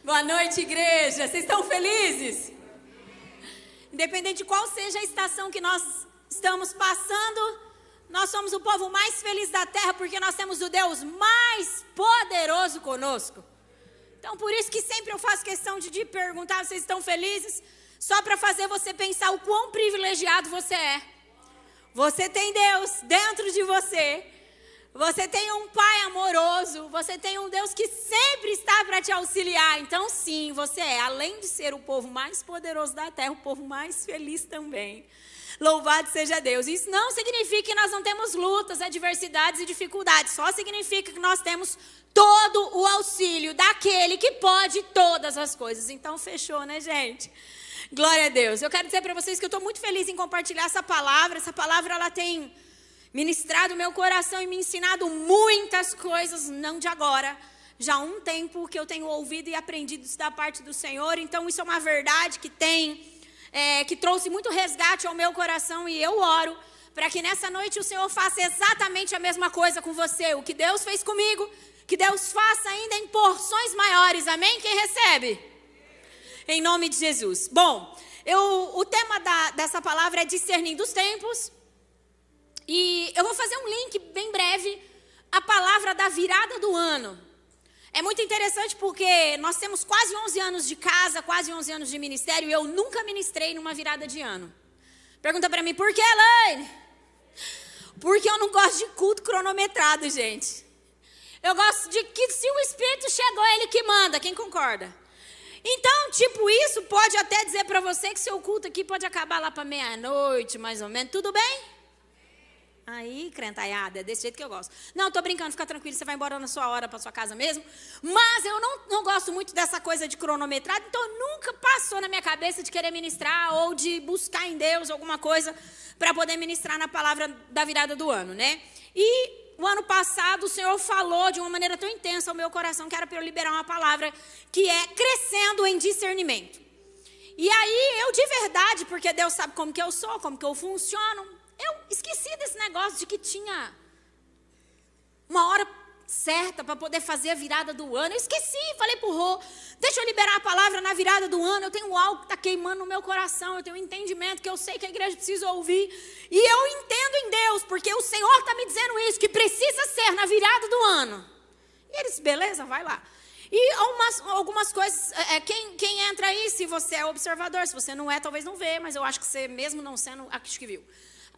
Boa noite, igreja. Vocês estão felizes? Independente de qual seja a estação que nós estamos passando, nós somos o povo mais feliz da terra, porque nós temos o Deus mais poderoso conosco. Então, por isso que sempre eu faço questão de perguntar, vocês estão felizes? Só para fazer você pensar o quão privilegiado você é. Você tem Deus dentro de você. Você tem um Pai amoroso. Você tem um Deus que sempre está para te auxiliar. Então, sim, você é, além de ser o povo mais poderoso da terra, o povo mais feliz também. Louvado seja Deus. Isso não significa que nós não temos lutas, adversidades e dificuldades. Só significa que nós temos todo o auxílio daquele que pode todas as coisas. Então, fechou, né, gente? Glória a Deus. Eu quero dizer para vocês que eu estou muito feliz em compartilhar essa palavra. Essa palavra, ela tem ministrado o meu coração e me ensinado muitas coisas, não de agora. Já há um tempo que eu tenho ouvido e aprendido isso da parte do Senhor. Então, isso é uma verdade que trouxe muito resgate ao meu coração. E eu oro para que nessa noite o Senhor faça exatamente a mesma coisa com você. O que Deus fez comigo, que Deus faça ainda em porções maiores. Amém? Quem recebe? Em nome de Jesus. Bom, o tema dessa palavra é discernindo os tempos. E eu vou fazer um link bem breve, a palavra da virada do ano. É muito interessante porque nós temos quase 11 anos de casa, quase 11 anos de ministério, e eu nunca ministrei numa virada de ano. Pergunta pra mim, por que, Elaine? Porque eu não gosto de culto cronometrado, gente. Eu gosto de que se o Espírito chegou, é Ele que manda, quem concorda? Então, isso pode até dizer pra você que seu culto aqui pode acabar lá pra meia-noite, mais ou menos, tudo bem? Aí, crentaiada, é desse jeito que eu gosto. Não, tô brincando, fica tranquilo, você vai embora na sua hora para sua casa mesmo. Mas eu não gosto muito dessa coisa de cronometrado, então nunca passou na minha cabeça de querer ministrar ou de buscar em Deus alguma coisa para poder ministrar na palavra da virada do ano, né? E o ano passado o Senhor falou de uma maneira tão intensa ao meu coração que era para eu liberar uma palavra que é crescendo em discernimento. E aí, eu de verdade, porque Deus sabe como que eu sou, como que eu funciono, eu esqueci desse negócio de que tinha uma hora certa para poder fazer a virada do ano. Eu esqueci, falei pro Rô, deixa eu liberar a palavra na virada do ano. Eu tenho algo que está queimando no meu coração, eu tenho um entendimento que eu sei que a igreja precisa ouvir. E eu entendo em Deus, porque o Senhor está me dizendo isso, que precisa ser na virada do ano. E ele disse, beleza, vai lá. E algumas coisas, quem entra aí, se você é observador, se você não é, talvez não vê, mas eu acho que você mesmo não sendo, acho que viu.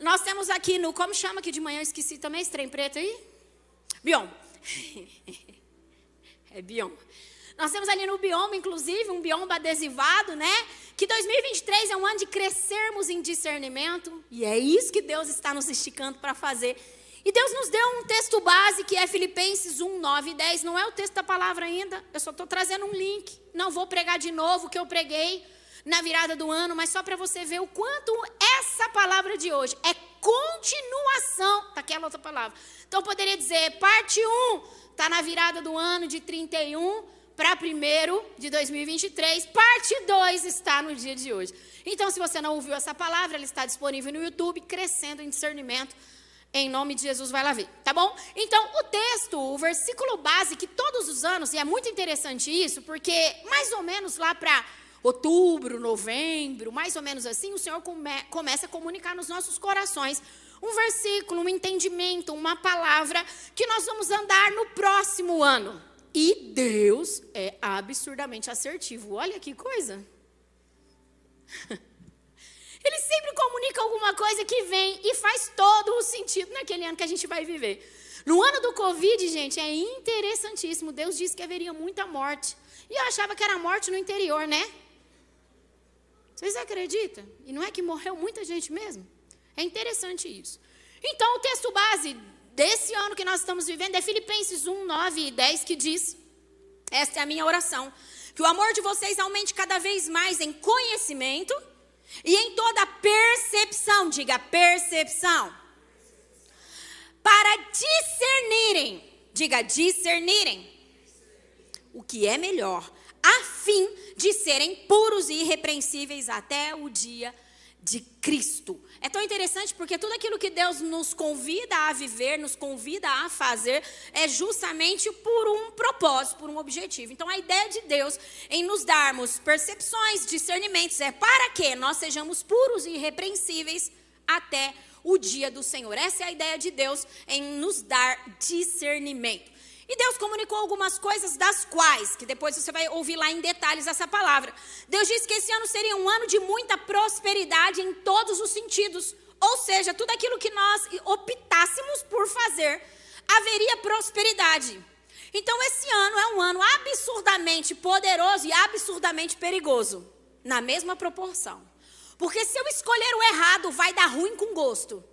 Nós temos aqui como chama aqui de manhã, eu esqueci também, esse trem preto aí? Bioma. É bioma. Nós temos ali no bioma, inclusive, um bioma adesivado, né? Que 2023 é um ano de crescermos em discernimento. E é isso que Deus está nos esticando para fazer. E Deus nos deu um texto base, que é Filipenses 1, 9 e 10. Não é o texto da palavra ainda, eu só estou trazendo um link. Não vou pregar de novo o que eu preguei na virada do ano, mas só para você ver o quanto essa palavra de hoje é continuação daquela outra palavra. Então, eu poderia dizer, parte 1 está na virada do ano de 31 para 1º de 2023, parte 2 está no dia de hoje. Então, se você não ouviu essa palavra, ela está disponível no YouTube, crescendo em discernimento, em nome de Jesus, vai lá ver, tá bom? Então, o texto, o versículo base, que todos os anos, e é muito interessante isso, porque mais ou menos lá para outubro, novembro, mais ou menos assim, o Senhor começa a comunicar nos nossos corações um versículo, um entendimento, uma palavra que nós vamos andar no próximo ano. E Deus é absurdamente assertivo. Olha que coisa. Ele sempre comunica alguma coisa que vem e faz todo o sentido naquele ano que a gente vai viver. No ano do Covid, gente, é interessantíssimo. Deus disse que haveria muita morte. E eu achava que era morte no interior, né? Vocês acreditam? E não é que morreu muita gente mesmo? É interessante isso. Então, o texto base desse ano que nós estamos vivendo é Filipenses 1, 9 e 10, que diz, esta é a minha oração, que o amor de vocês aumente cada vez mais em conhecimento e em toda percepção, diga percepção, para discernirem, diga discernirem, o que é melhor, a fim de serem puros e irrepreensíveis até o dia de Cristo. É tão interessante porque tudo aquilo que Deus nos convida a viver, nos convida a fazer, é justamente por um propósito, por um objetivo. Então a ideia de Deus em nos darmos percepções, discernimentos, é para que nós sejamos puros e irrepreensíveis até o dia do Senhor. Essa é a ideia de Deus em nos dar discernimento. E Deus comunicou algumas coisas das quais, que depois você vai ouvir lá em detalhes essa palavra. Deus disse que esse ano seria um ano de muita prosperidade em todos os sentidos. Ou seja, tudo aquilo que nós optássemos por fazer, haveria prosperidade. Então esse ano é um ano absurdamente poderoso e absurdamente perigoso, na mesma proporção. Porque se eu escolher o errado, vai dar ruim com gosto.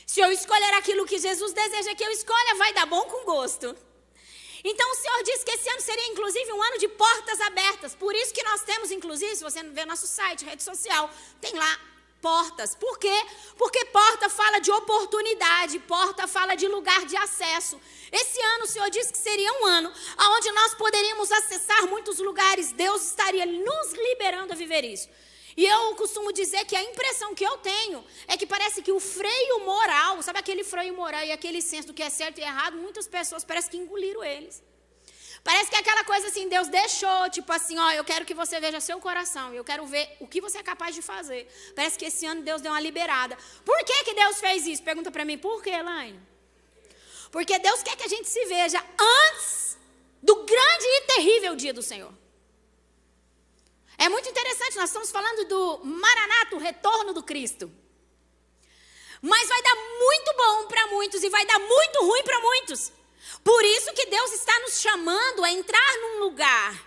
Se eu escolher aquilo que Jesus deseja que eu escolha, vai dar bom com gosto. Então o Senhor disse que esse ano seria inclusive um ano de portas abertas. Por isso que nós temos, inclusive, se você vê nosso site, rede social, tem lá portas. Por quê? Porque porta fala de oportunidade, porta fala de lugar de acesso. Esse ano o Senhor disse que seria um ano onde nós poderíamos acessar muitos lugares. Deus estaria nos liberando a viver isso. E eu costumo dizer que a impressão que eu tenho é que parece que o freio moral, sabe aquele freio moral e aquele senso do que é certo e errado, muitas pessoas parece que engoliram eles. Parece que é aquela coisa assim, Deus deixou, tipo assim, ó, eu quero que você veja seu coração, eu quero ver o que você é capaz de fazer. Parece que esse ano Deus deu uma liberada. Por que Deus fez isso? Pergunta pra mim, por quê, Elaine? Porque Deus quer que a gente se veja antes do grande e terrível dia do Senhor. É muito interessante, nós estamos falando do Maranata, o retorno do Cristo. Mas vai dar muito bom para muitos e vai dar muito ruim para muitos. Por isso que Deus está nos chamando a entrar num lugar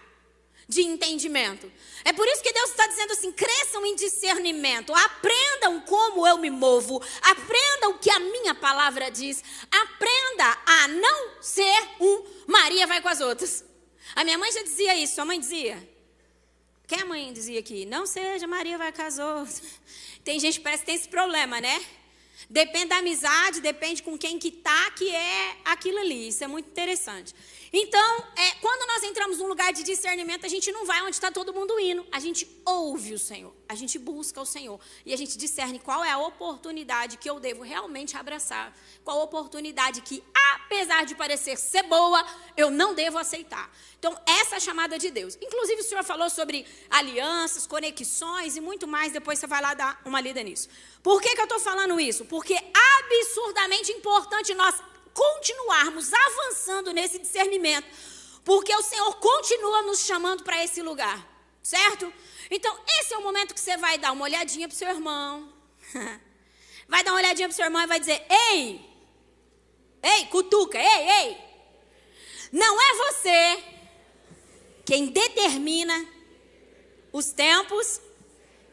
de entendimento. É por isso que Deus está dizendo assim, cresçam em discernimento, aprendam como eu me movo, aprendam o que a minha palavra diz, aprenda a não ser um Maria vai com as outras. A minha mãe já dizia isso, sua mãe dizia? Quem a mãe dizia aqui? Não seja Maria vai com as outras. Tem gente que parece que tem esse problema, né? Depende da amizade, depende com quem que tá, que é aquilo ali. Isso é muito interessante. Então, quando nós entramos num lugar de discernimento, a gente não vai onde está todo mundo indo. A gente ouve o Senhor, a gente busca o Senhor. E a gente discerne qual é a oportunidade que eu devo realmente abraçar. Qual a oportunidade que, apesar de parecer ser boa, eu não devo aceitar. Então, essa é a chamada de Deus. Inclusive, o Senhor falou sobre alianças, conexões e muito mais. Depois você vai lá dar uma lida nisso. Por que eu estou falando isso? Porque é absurdamente importante nós continuarmos avançando nesse discernimento, porque o Senhor continua nos chamando para esse lugar, certo? Então, esse é o momento que você vai dar uma olhadinha para o seu irmão, vai dar uma olhadinha para o seu irmão e vai dizer, ei, cutuca, ei, não é você quem determina os tempos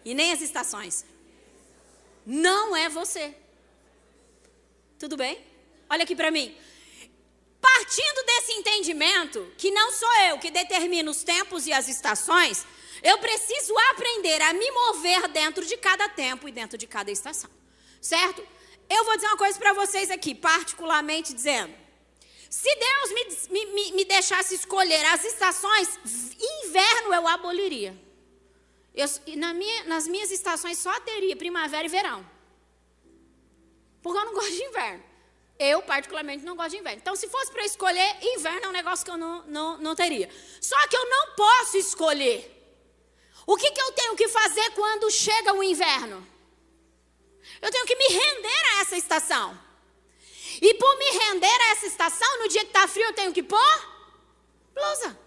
e nem as estações, não é você, tudo bem? Olha aqui para mim. Partindo desse entendimento, que não sou eu que determino os tempos e as estações, eu preciso aprender a me mover dentro de cada tempo e dentro de cada estação. Certo? Eu vou dizer uma coisa para vocês aqui, particularmente dizendo. Se Deus me deixasse escolher as estações, inverno eu aboliria. Nas minhas estações só teria primavera e verão. Porque eu não gosto de inverno. Eu, particularmente, não gosto de inverno. Então, se fosse para escolher, inverno é um negócio que eu não teria. Só que eu não posso escolher. O que eu tenho que fazer quando chega o inverno? Eu tenho que me render a essa estação. E por me render a essa estação, no dia que está frio, eu tenho que pôr blusa.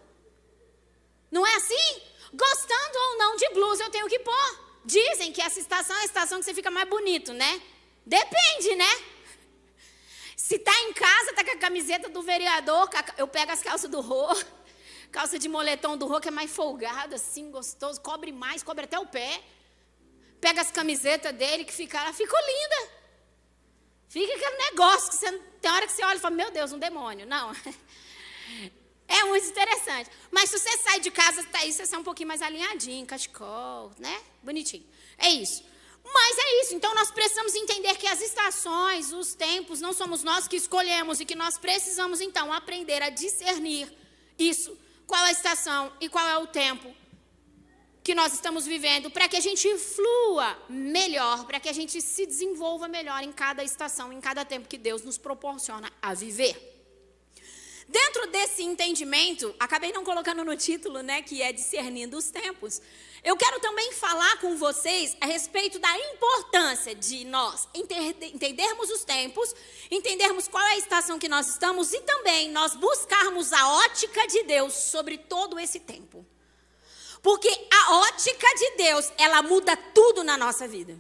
Não é assim? Gostando ou não de blusa, eu tenho que pôr. Dizem que essa estação é a estação que você fica mais bonito, né? Depende, né? Se tá em casa, tá com a camiseta do vereador, eu pego as calças do Rô, calça de moletom do Rô, que é mais folgada, assim, gostoso, cobre mais, cobre até o pé. Pega as camisetas dele, que ficou linda. Fica aquele negócio, que tem hora que você olha e fala, meu Deus, um demônio. Não, é muito interessante. Mas se você sai de casa, tá aí, você sai um pouquinho mais alinhadinho, cachecol, né? Bonitinho. É isso. Mas é isso, então nós precisamos entender que as estações, os tempos, não somos nós que escolhemos e que nós precisamos então aprender a discernir isso, qual é a estação e qual é o tempo que nós estamos vivendo, para que a gente flua melhor, para que a gente se desenvolva melhor em cada estação, em cada tempo que Deus nos proporciona a viver. Dentro desse entendimento, acabei não colocando no título, né, que é discernindo os tempos. Eu quero também falar com vocês a respeito da importância de nós entendermos os tempos, entendermos qual é a estação que nós estamos e também nós buscarmos a ótica de Deus sobre todo esse tempo. Porque a ótica de Deus, ela muda tudo na nossa vida.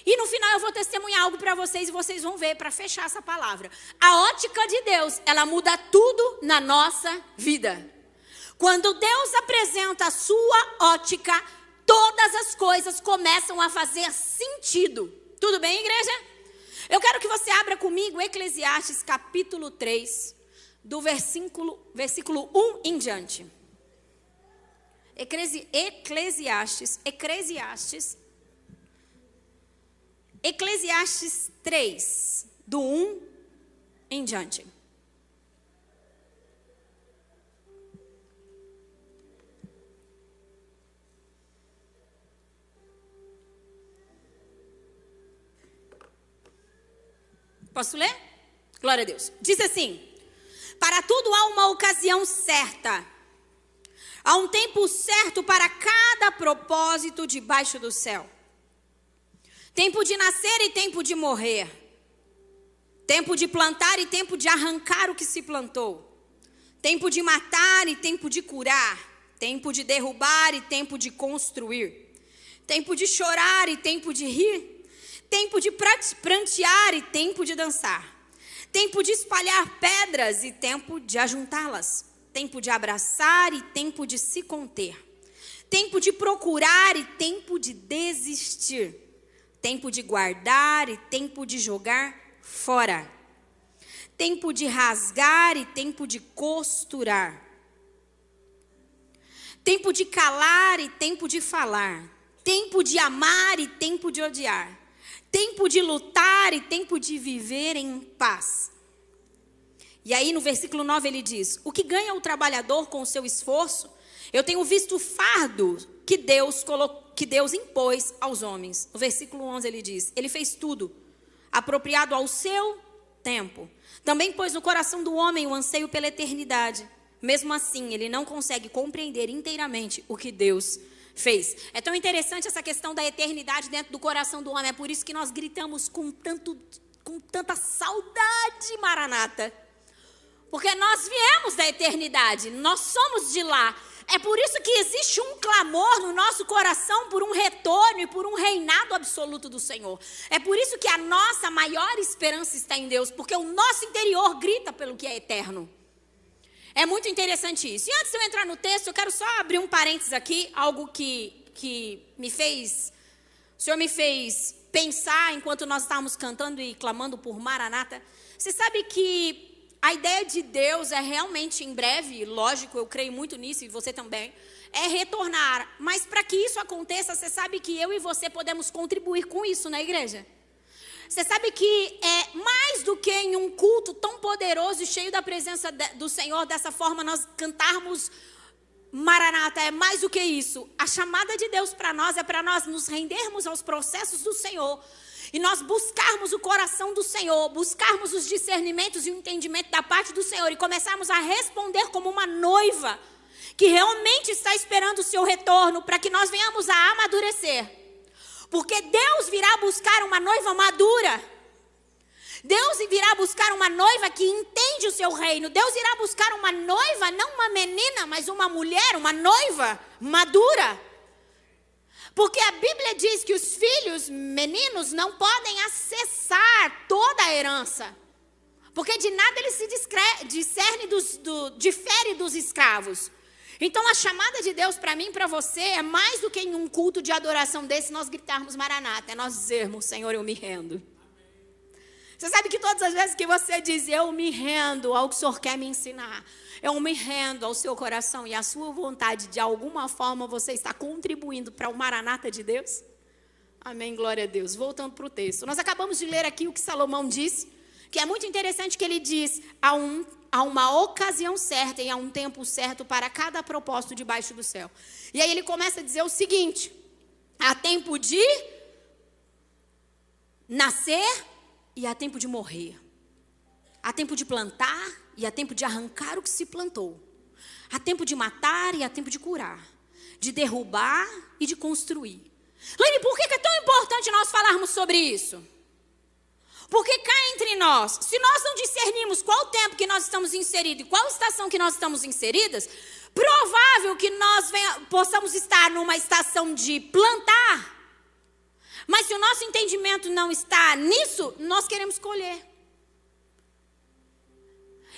E no final eu vou testemunhar algo para vocês e vocês vão ver para fechar essa palavra. A ótica de Deus, ela muda tudo na nossa vida. Quando Deus apresenta a sua ótica, todas as coisas começam a fazer sentido. Tudo bem, igreja? Eu quero que você abra comigo Eclesiastes capítulo 3, do versículo 1 em diante. Eclesiastes 3, do 1 em diante. Posso ler? Glória a Deus. Diz assim: para tudo há uma ocasião certa, há um tempo certo para cada propósito debaixo do céu. Tempo de nascer e tempo de morrer. Tempo de plantar e tempo de arrancar o que se plantou. Tempo de matar e tempo de curar. Tempo de derrubar e tempo de construir. Tempo de chorar e tempo de rir. Tempo de prantear e tempo de dançar. Tempo de espalhar pedras e tempo de ajuntá-las. Tempo de abraçar e tempo de se conter. Tempo de procurar e tempo de desistir. Tempo de guardar e tempo de jogar fora. Tempo de rasgar e tempo de costurar. Tempo de calar e tempo de falar. Tempo de amar e tempo de odiar. Tempo de lutar e tempo de viver em paz. E aí no versículo 9 ele diz: o que ganha o trabalhador com o seu esforço? Eu tenho visto o fardo que Deus impôs aos homens. No versículo 11 ele diz: ele fez tudo, apropriado ao seu tempo. Também pôs no coração do homem o anseio pela eternidade. Mesmo assim, ele não consegue compreender inteiramente o que Deus fez. É tão interessante essa questão da eternidade dentro do coração do homem. É por isso que nós gritamos com tanta saudade, Maranata. Porque nós viemos da eternidade, nós somos de lá. É por isso que existe um clamor no nosso coração por um retorno e por um reinado absoluto do Senhor. É por isso que a nossa maior esperança está em Deus, porque o nosso interior grita pelo que é eterno. É muito interessante isso. E antes de eu entrar no texto, eu quero só abrir um parênteses aqui, algo que o Senhor me fez pensar enquanto nós estávamos cantando e clamando por Maranata. Você sabe que a ideia de Deus é realmente em breve, lógico, eu creio muito nisso e você também, é retornar. Mas para que isso aconteça, você sabe que eu e você podemos contribuir com isso na igreja? Você sabe que é mais do que em um culto tão poderoso e cheio da presença do Senhor, dessa forma nós cantarmos Maranata, é mais do que isso. A chamada de Deus para nós é para nós nos rendermos aos processos do Senhor. E nós buscarmos o coração do Senhor, buscarmos os discernimentos e o entendimento da parte do Senhor e começarmos a responder como uma noiva que realmente está esperando o seu retorno para que nós venhamos a amadurecer. Porque Deus virá buscar uma noiva madura. Deus virá buscar uma noiva que entende o seu reino. Deus irá buscar uma noiva, não uma menina, mas uma mulher, uma noiva madura. Porque a Bíblia diz que os filhos meninos não podem acessar toda a herança. Porque de nada ele se difere dos escravos. Então a chamada de Deus para mim e para você é mais do que em um culto de adoração desse nós gritarmos Maranata. É nós dizermos: Senhor, eu me rendo. Você sabe que todas as vezes que você diz eu me rendo ao que o Senhor quer me ensinar, eu me rendo ao seu coração e à sua vontade, de alguma forma você está contribuindo para o Maranata de Deus? Amém, glória a Deus. Voltando para o texto. Nós acabamos de ler aqui o que Salomão disse. Que é muito interessante que ele diz, há uma ocasião certa e há um tempo certo para cada propósito debaixo do céu. E aí ele começa a dizer o seguinte: há tempo de nascer e há tempo de morrer. Há tempo de plantar e há tempo de arrancar o que se plantou. Há tempo de matar e há tempo de curar. De derrubar e de construir. Laine, por que é tão importante nós falarmos sobre isso? Porque cá entre nós, se nós não discernirmos qual tempo que nós estamos inseridos e qual estação que nós estamos inseridas, provável que nós possamos estar numa estação de plantar. Mas se o nosso entendimento não está nisso, nós queremos colher.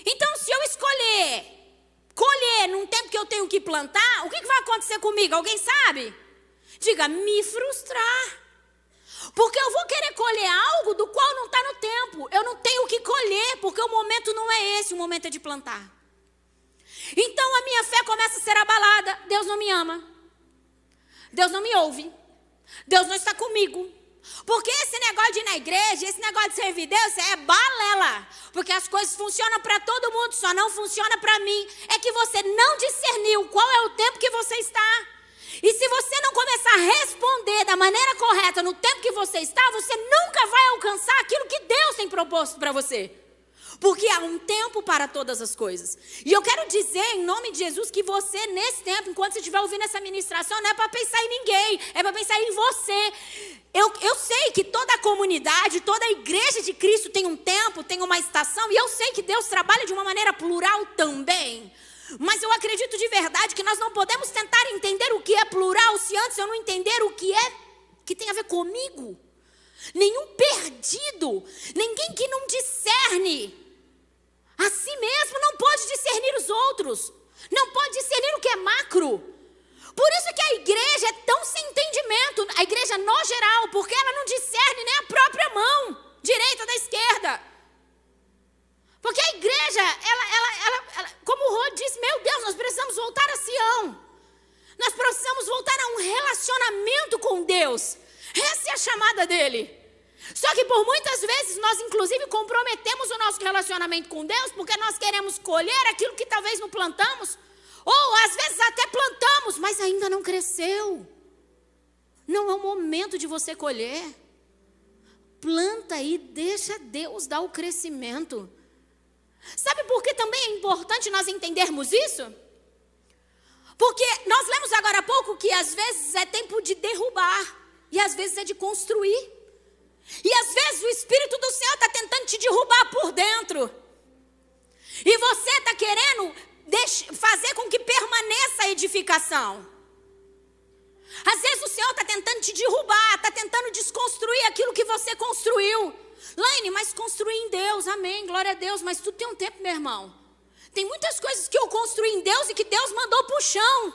Então, se eu escolher colher num tempo que eu tenho que plantar, o que vai acontecer comigo? Alguém sabe? Diga, me frustrar. Porque eu vou querer colher algo do qual não está no tempo. Eu não tenho o que colher, porque o momento não é esse, o momento é de plantar. Então a minha fé começa a ser abalada. Deus não me ama. Deus não me ouve. Deus não está comigo. Porque esse negócio de ir na igreja, esse negócio de servir Deus, é balela. Porque as coisas funcionam para todo mundo, só não funciona para mim. É que você não discerniu qual é o tempo que você está. E se você não começar a responder da maneira correta no tempo que você está, você nunca vai alcançar aquilo que Deus tem proposto para você. Porque há um tempo para todas as coisas. E eu quero dizer em nome de Jesus que você nesse tempo, enquanto você estiver ouvindo essa ministração, não é para pensar em ninguém, é para pensar em você. Eu sei que toda a comunidade, toda a igreja de Cristo tem um tempo, tem uma estação, e eu sei que Deus trabalha de uma maneira plural também. Mas eu acredito de verdade que nós não podemos tentar entender o que é plural se antes eu não entender o que tem a ver comigo. Nenhum perdido, ninguém que não discerne a si mesmo não pode discernir os outros, não pode discernir o que é macro. Por isso que a igreja é tão sem entendimento, a igreja no geral, porque ela não discerne nem a própria mão, direita da esquerda. Porque a igreja, ela como o Rô disse, meu Deus, nós precisamos voltar a Sião. Nós precisamos voltar a um relacionamento com Deus. Essa é a chamada dele. Só que por muitas vezes nós inclusive comprometemos o nosso relacionamento com Deus porque nós queremos colher aquilo que talvez não plantamos. Ou às vezes até plantamos, mas ainda não cresceu. Não é o momento de você colher. Planta e deixa Deus dar o crescimento. Sabe por que também é importante nós entendermos isso? Porque nós lemos agora há pouco que às vezes é tempo de derrubar e às vezes é de construir. E às vezes o Espírito do Senhor está tentando te derrubar por dentro. E você está querendo fazer com que permaneça a edificação. Às vezes o Senhor está tentando te derrubar, está tentando desconstruir aquilo que você construiu. Laine, mas construir em Deus, amém, glória a Deus, mas tudo tem um tempo, meu irmão. Tem muitas coisas que eu construí em Deus e que Deus mandou para o chão.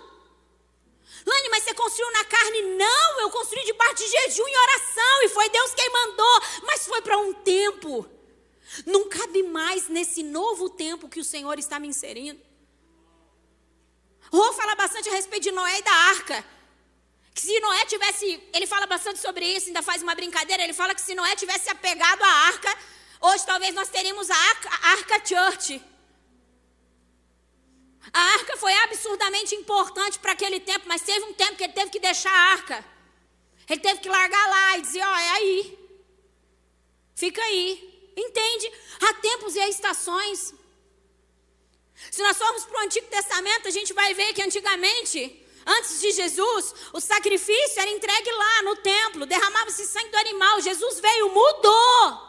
Laine, mas você construiu na carne? Não, eu construí debaixo de jejum e oração, e foi Deus quem mandou, mas foi para um tempo. Não cabe mais nesse novo tempo que o Senhor está me inserindo. Rô fala bastante a respeito de Noé e da arca. Que se Noé tivesse, ele fala bastante sobre isso, ainda faz uma brincadeira, ele fala que se Noé tivesse apegado à arca, hoje talvez nós teríamos a Arca Church. A arca foi absurdamente importante para aquele tempo, mas teve um tempo que ele teve que deixar a arca. Ele teve que largar lá e dizer, ó, é aí. Fica aí. Entende? Há tempos e há estações. Se nós formos para o Antigo Testamento, a gente vai ver que antigamente, antes de Jesus, o sacrifício era entregue lá no templo, derramava-se sangue do animal. Jesus veio, mudou.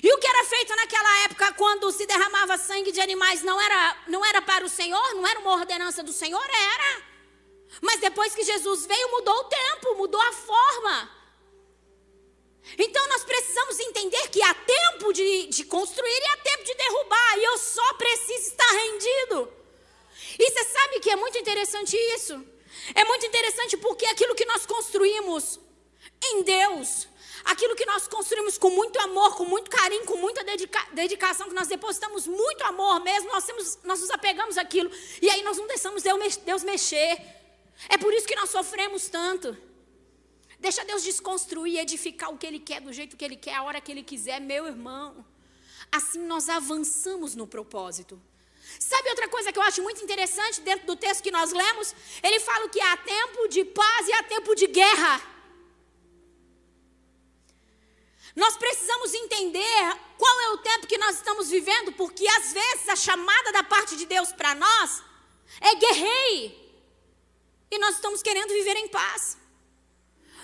E o que era feito naquela época, quando se derramava sangue de animais, não era para o Senhor, não era uma ordenança do Senhor, era. Mas depois que Jesus veio, mudou o tempo, mudou a forma. Então nós precisamos entender que há tempo de construir e há tempo de derrubar, e eu só preciso estar rendido. E você sabe que é muito interessante isso? É muito interessante porque aquilo que nós construímos em Deus, aquilo que nós construímos com muito amor, com muito carinho, com muita dedicação, que nós depositamos muito amor mesmo, nós nos apegamos àquilo, e aí nós não deixamos Deus mexer. É por isso que nós sofremos tanto. Deixa Deus desconstruir, edificar o que Ele quer, do jeito que Ele quer, a hora que Ele quiser, meu irmão. assim nós avançamos no propósito. Sabe outra coisa que eu acho muito interessante dentro do texto que nós lemos? Ele fala que há tempo de paz e há tempo de guerra. Nós precisamos entender qual é o tempo que nós estamos vivendo, porque às vezes a chamada da parte de Deus para nós é guerreie. E nós estamos querendo viver em paz.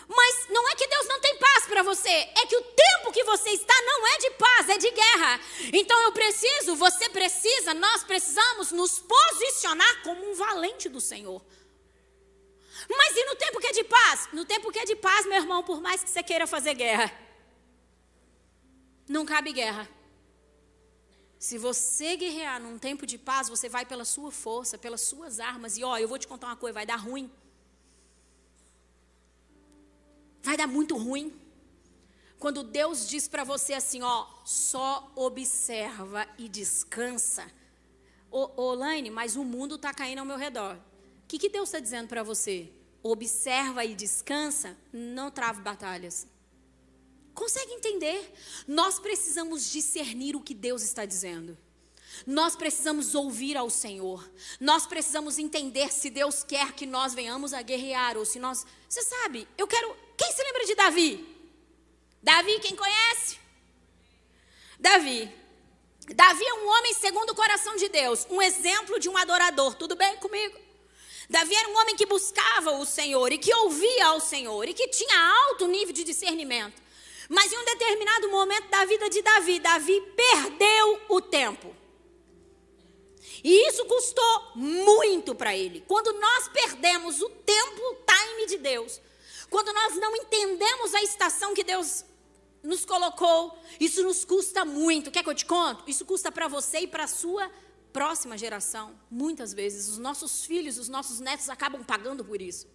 Mas não é que Deus não tem paz para você, é que o tempo que você está não é de paz, é de guerra. Então eu preciso, você precisa, nós precisamos nos posicionar como um valente do Senhor. Mas e no tempo que é de paz? No tempo que é de paz, meu irmão, por mais que você queira fazer guerra, não cabe guerra. Se você guerrear num tempo de paz, você vai pela sua força, pelas suas armas. E eu vou te contar uma coisa, vai dar ruim. Vai dar muito ruim. Quando Deus diz para você assim, só observa e descansa. Laine, mas o mundo está caindo ao meu redor. O que Deus está dizendo para você? Observa e descansa, não trave batalhas. Consegue entender? Nós precisamos discernir o que Deus está dizendo. Nós precisamos ouvir ao Senhor. Nós precisamos entender se Deus quer que nós venhamos a guerrear ou se nós... Você sabe, quem se lembra de Davi? Davi, quem conhece? Davi é um homem segundo o coração de Deus. Um exemplo de um adorador. Tudo bem comigo? Davi era um homem que buscava o Senhor e que ouvia ao Senhor e que tinha alto nível de discernimento. Mas em um determinado momento da vida de Davi perdeu o tempo. E isso custou muito para ele. Quando nós perdemos o tempo, o time de Deus, quando nós não entendemos a estação que Deus nos colocou, isso nos custa muito. Quer que eu te conto? Isso custa para você e para a sua próxima geração. Muitas vezes os nossos filhos, os nossos netos acabam pagando por isso.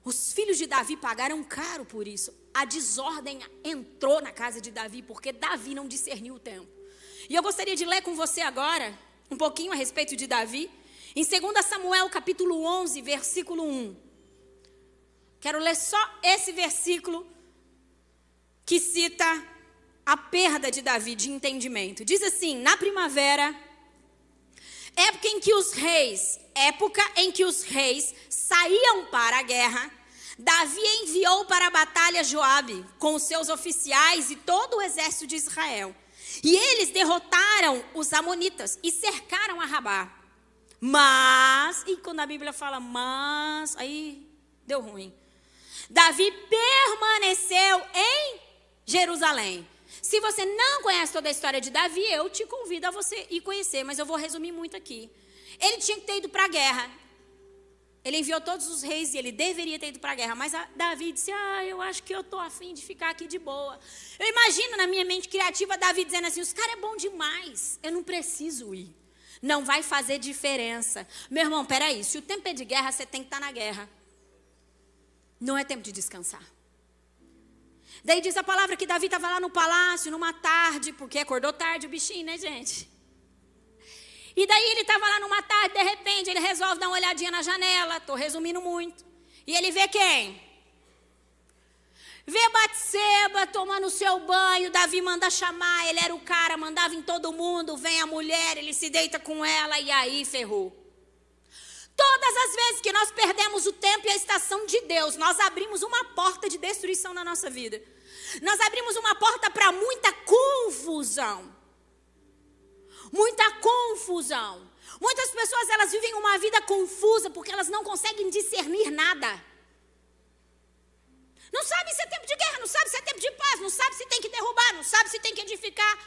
Os filhos de Davi pagaram caro por isso. A desordem entrou na casa de Davi, porque Davi não discerniu o tempo. E eu gostaria de ler com você agora, um pouquinho a respeito de Davi, em 2 Samuel, capítulo 11, versículo 1. Quero ler só esse versículo que cita a perda de Davi de entendimento. Diz assim, na primavera, época em que os reis saíam para a guerra, Davi enviou para a batalha Joabe com os seus oficiais e todo o exército de Israel. E eles derrotaram os amonitas e cercaram a Rabá. E quando a Bíblia fala mas, aí deu ruim. Davi permaneceu em Jerusalém. Se você não conhece toda a história de Davi, eu te convido a você ir conhecer, mas eu vou resumir muito aqui. Ele tinha que ter ido para a guerra. Ele enviou todos os reis e ele deveria ter ido para a guerra. Mas Davi disse, eu acho que eu estou afim de ficar aqui de boa. Eu imagino na minha mente criativa Davi dizendo assim, os caras é bom demais, eu não preciso ir. Não vai fazer diferença. Meu irmão, peraí, se o tempo é de guerra, você tem que estar na guerra. Não é tempo de descansar. Daí diz a palavra que Davi estava lá no palácio, numa tarde, porque acordou tarde o bichinho, né, gente? E daí ele estava lá numa tarde, de repente, ele resolve dar uma olhadinha na janela, estou resumindo muito. E ele vê quem? Vê Batseba tomando o seu banho, Davi manda chamar, ele era o cara, mandava em todo mundo, vem a mulher, ele se deita com ela e aí ferrou. Todas as vezes que nós perdemos o tempo e a estação de Deus, nós abrimos uma porta de destruição na nossa vida. Nós abrimos uma porta para muita confusão. Muita confusão. Muitas pessoas, elas vivem uma vida confusa porque elas não conseguem discernir nada. Não sabe se é tempo de guerra, não sabe se é tempo de paz, não sabe se tem que derrubar, não sabe se tem que edificar.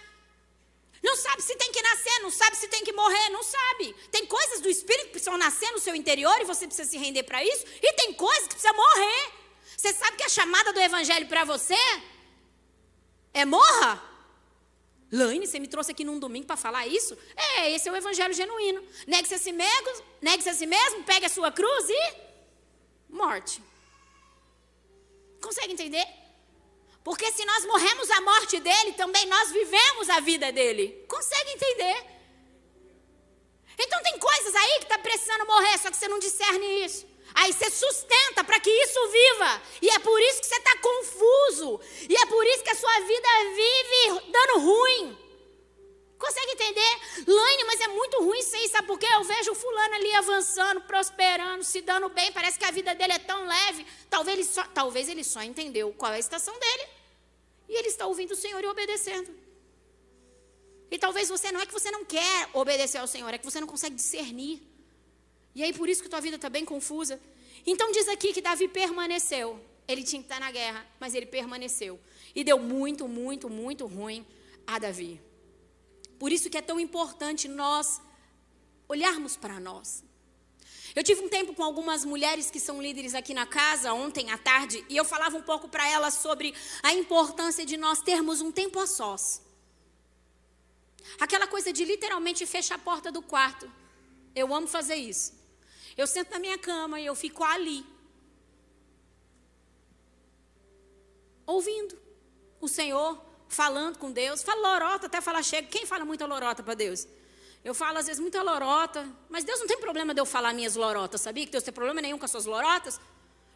Não sabe se tem que nascer, não sabe se tem que morrer, não sabe. Tem coisas do Espírito que precisam nascer no seu interior e você precisa se render para isso. E tem coisas que precisam morrer. Você sabe que a chamada do Evangelho para você é morra? Laine, você me trouxe aqui num domingo para falar isso? Esse é o Evangelho genuíno. Negue-se a si mesmo, pegue a sua cruz e morte. Consegue entender? Porque se nós morremos a morte dele, também nós vivemos a vida dele. Consegue entender? Então tem coisas aí que está precisando morrer, só que você não discerne isso. Aí você sustenta para que isso viva. E é por isso que você está confuso. E é por isso que a sua vida vive dando ruim. Consegue entender? Laine, mas é muito ruim isso aí, sabe por quê? Eu vejo o fulano ali avançando, prosperando, se dando bem. Parece que a vida dele é tão leve. Talvez ele só entendeu qual é a estação dele. E ele está ouvindo o Senhor e obedecendo. E talvez não é que você não quer obedecer ao Senhor, é que você não consegue discernir. E aí por isso que tua vida está bem confusa. Então diz aqui que Davi permaneceu. Ele tinha que estar na guerra, mas ele permaneceu. E deu muito, muito, muito ruim a Davi. Por isso que é tão importante nós olharmos para nós. Eu tive um tempo com algumas mulheres que são líderes aqui na casa, ontem à tarde, e eu falava um pouco para elas sobre a importância de nós termos um tempo a sós. Aquela coisa de literalmente fechar a porta do quarto. Eu amo fazer isso. Eu sento na minha cama e eu fico ali, ouvindo o Senhor, falando com Deus. Falo lorota até falar chega. Quem fala muita lorota para Deus? Eu falo às vezes muita lorota, mas Deus não tem problema de eu falar minhas lorotas, sabia? Que Deus não tem problema nenhum com as suas lorotas.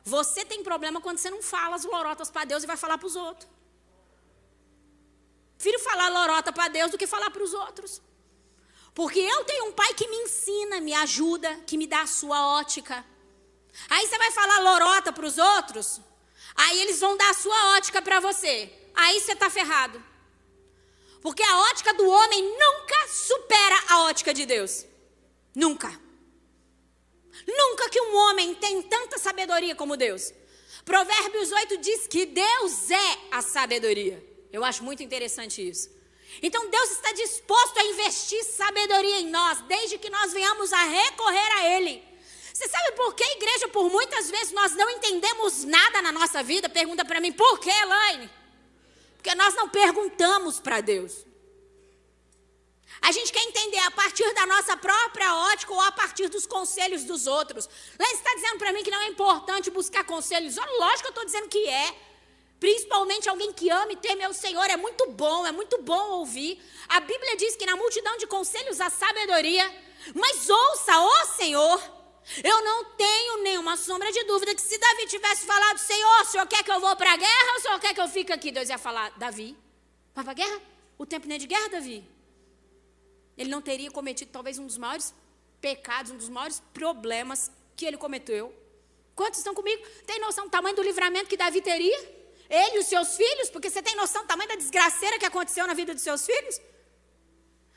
Você tem problema quando você não fala as lorotas para Deus e vai falar para os outros. Prefiro falar lorota para Deus do que falar para os outros. Porque eu tenho um pai que me ensina, me ajuda, que me dá a sua ótica. Aí você vai falar lorota para os outros, aí eles vão dar a sua ótica para você. Aí você está ferrado. Porque a ótica do homem nunca supera a ótica de Deus. Nunca. Nunca que um homem tem tanta sabedoria como Deus. Provérbios 8 diz que Deus é a sabedoria. Eu acho muito interessante isso. Então Deus está disposto a investir sabedoria em nós, desde que nós venhamos a recorrer a Ele. Você sabe por que, igreja, por muitas vezes nós não entendemos nada na nossa vida? Pergunta para mim, por que, Elaine? Porque nós não perguntamos para Deus. A gente quer entender a partir da nossa própria ótica ou a partir dos conselhos dos outros. Elaine, você está dizendo para mim que não é importante buscar conselhos? Lógico que eu estou dizendo que é. Principalmente alguém que ama e teme ao Senhor, é muito bom ouvir. A Bíblia diz que na multidão de conselhos há sabedoria. Mas ouça, ó Senhor, eu não tenho nenhuma sombra de dúvida que se Davi tivesse falado, Senhor, o Senhor quer que eu vou para a guerra ou o Senhor quer que eu fique aqui? Deus ia falar, Davi, vai para a guerra? O tempo não é de guerra, Davi. Ele não teria cometido talvez um dos maiores pecados, um dos maiores problemas que ele cometeu. Quantos estão comigo? Tem noção do tamanho do livramento que Davi teria? Ele e os seus filhos, porque você tem noção do tamanho da desgraceira que aconteceu na vida dos seus filhos?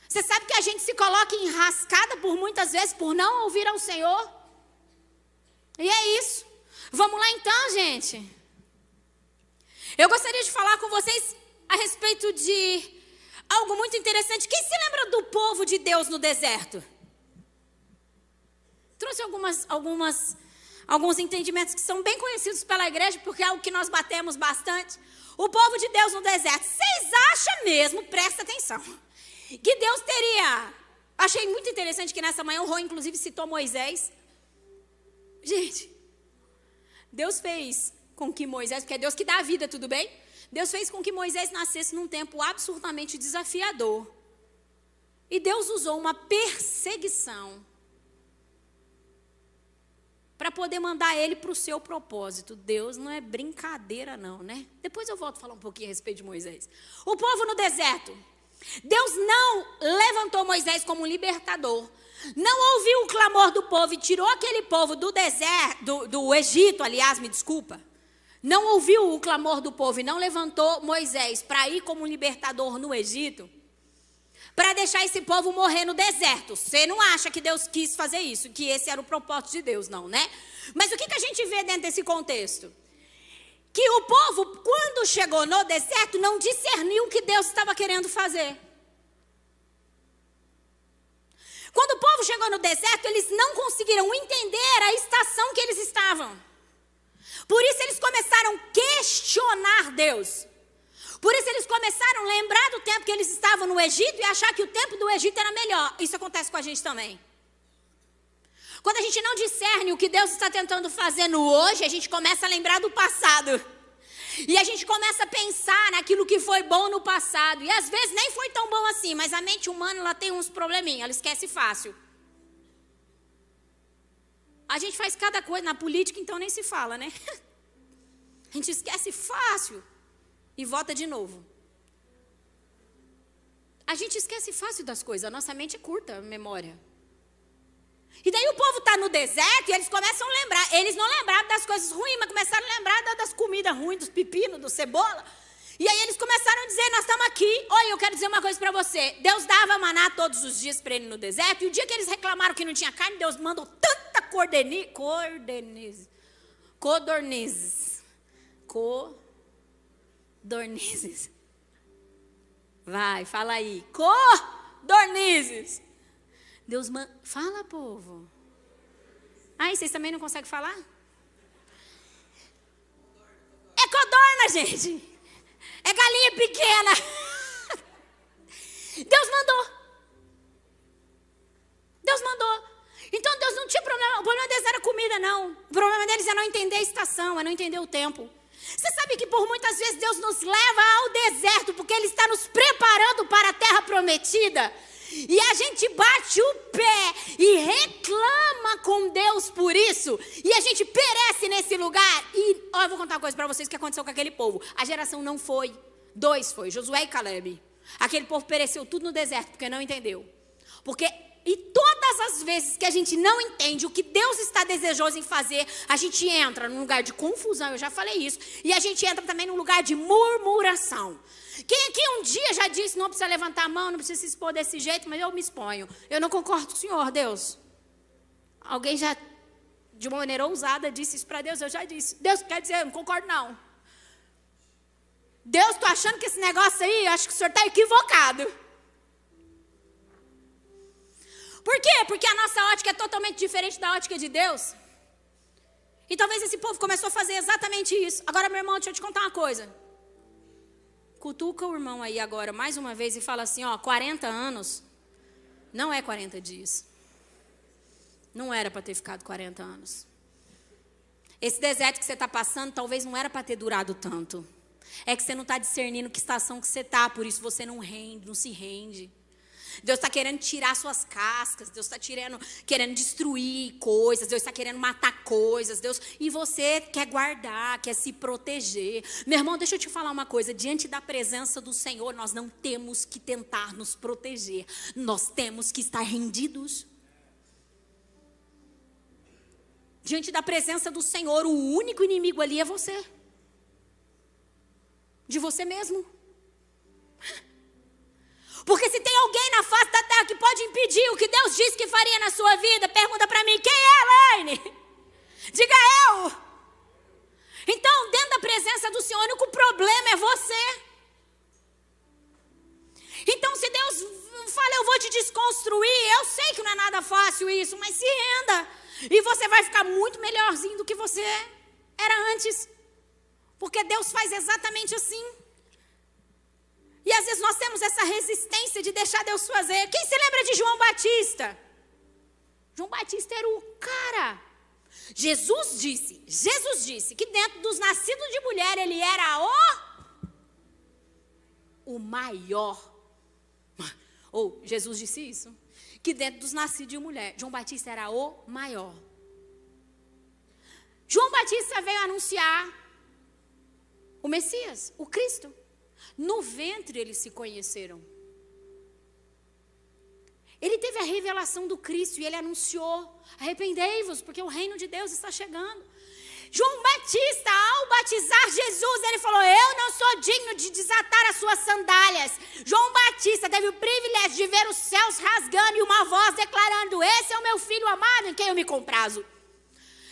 Você sabe que a gente se coloca enrascada por muitas vezes por não ouvir ao Senhor? E é isso. Vamos lá então, gente. Eu gostaria de falar com vocês a respeito de algo muito interessante. Quem se lembra do povo de Deus no deserto? Trouxe alguns entendimentos que são bem conhecidos pela igreja, porque é algo que nós batemos bastante. O povo de Deus no deserto. Vocês acham mesmo, presta atenção, que Deus teria... Achei muito interessante que nessa manhã o Rô, inclusive, citou Moisés. Gente, Deus fez com que Moisés, porque é Deus que dá a vida, tudo bem? Deus fez com que Moisés nascesse num tempo absurdamente desafiador. E Deus usou uma perseguição para poder mandar ele para o seu propósito. Deus não é brincadeira não, né? Depois eu volto a falar um pouquinho a respeito de Moisés. O povo no deserto. Deus não levantou Moisés como um libertador. Não ouviu o clamor do povo e tirou aquele povo do deserto, do Egito, aliás, me desculpa. Não ouviu o clamor do povo e não levantou Moisés para ir como um libertador no Egito, para deixar esse povo morrer no deserto. Você não acha que Deus quis fazer isso, que esse era o propósito de Deus, não, né? Mas o que a gente vê dentro desse contexto? Que o povo, quando chegou no deserto, não discerniu o que Deus estava querendo fazer. Quando o povo chegou no deserto, eles não conseguiram entender a estação que eles estavam. Por isso eles começaram a questionar Deus. Por isso eles começaram a lembrar do tempo que eles estavam no Egito e achar que o tempo do Egito era melhor. Isso acontece com a gente também. Quando a gente não discerne o que Deus está tentando fazer no hoje, a gente começa a lembrar do passado. E a gente começa a pensar naquilo que foi bom no passado. E às vezes nem foi tão bom assim, mas a mente humana ela tem uns probleminhas, ela esquece fácil. A gente faz cada coisa, na política então nem se fala, né? A gente esquece fácil e vota de novo. A gente esquece fácil das coisas, a nossa mente é curta, a memória. E daí o povo está no deserto e eles começam a lembrar. Eles não lembraram das coisas ruins, mas começaram a lembrar das comidas ruins, dos pepinos, do cebola. E aí eles começaram a dizer, nós estamos aqui. Olha, eu quero dizer uma coisa para você. Deus dava maná todos os dias para ele no deserto. E o dia que eles reclamaram que não tinha carne, Deus mandou tanta codornizes. Vai, fala aí. Codornizes. Deus manda. Fala, povo. Ai, vocês também não conseguem falar? É codorna, gente. É galinha pequena. Deus mandou. Deus mandou. Então Deus não tinha problema. O problema deles era comida, não. O problema deles é não entender a estação, é não entender o tempo. Você sabe que por muitas vezes Deus nos leva ao deserto porque Ele está nos preparando para a terra prometida. E a gente bate o pé e reclama com Deus por isso. E a gente perece nesse lugar. E eu vou contar uma coisa para vocês que aconteceu com aquele povo. A geração não foi. 2 foi, Josué e Caleb. Aquele povo pereceu tudo no deserto porque não entendeu. E todas as vezes que a gente não entende o que Deus está desejoso em fazer, a gente entra num lugar de confusão, eu já falei isso. E a gente entra também num lugar de murmuração. Quem aqui um dia já disse, não precisa levantar a mão, não precisa se expor desse jeito, mas eu me exponho. Eu não concordo com o Senhor, Deus. Alguém já, de uma maneira ousada, disse isso para Deus, eu já disse. Deus quer dizer, eu não concordo não. Deus, estou achando que esse negócio aí, acho que o Senhor está equivocado. Por quê? Porque a nossa ótica é totalmente diferente da ótica de Deus. E talvez esse povo começou a fazer exatamente isso. Agora, meu irmão, deixa eu te contar uma coisa. Cutuca o irmão aí agora, mais uma vez, e fala assim, 40 anos não é 40 dias. Não era para ter ficado 40 anos. Esse deserto que você está passando, talvez não era para ter durado tanto. É que você não está discernindo que estação que você está, por isso você não se rende. Deus está querendo tirar suas cascas, Deus está querendo destruir coisas, Deus está querendo matar coisas, e você quer guardar, quer se proteger. Meu irmão, deixa eu te falar uma coisa, diante da presença do Senhor, nós não temos que tentar nos proteger, nós temos que estar rendidos. Diante da presença do Senhor, o único inimigo ali é você. De você mesmo. Porque se tem alguém na face da terra que pode impedir o que Deus disse que faria na sua vida, pergunta para mim, quem é, Elaine? Diga eu. Então, dentro da presença do Senhor, o único problema é você. Então, se Deus fala, eu vou te desconstruir, eu sei que não é nada fácil isso, mas se renda. E você vai ficar muito melhorzinho do que você era antes. Porque Deus faz exatamente assim. E às vezes nós temos essa resistência de deixar Deus fazer. Quem se lembra de João Batista? João Batista era o cara. Jesus disse que dentro dos nascidos de mulher ele era o maior. Ou Jesus disse isso? Que dentro dos nascidos de mulher, João Batista era o maior. João Batista veio anunciar o Messias, o Cristo. No ventre eles se conheceram. Ele teve a revelação do Cristo e ele anunciou, arrependei-vos, porque o reino de Deus está chegando. João Batista, ao batizar Jesus, ele falou, eu não sou digno de desatar as suas sandálias. João Batista teve o privilégio de ver os céus rasgando e uma voz declarando, esse é o meu filho amado em quem eu me comprazo.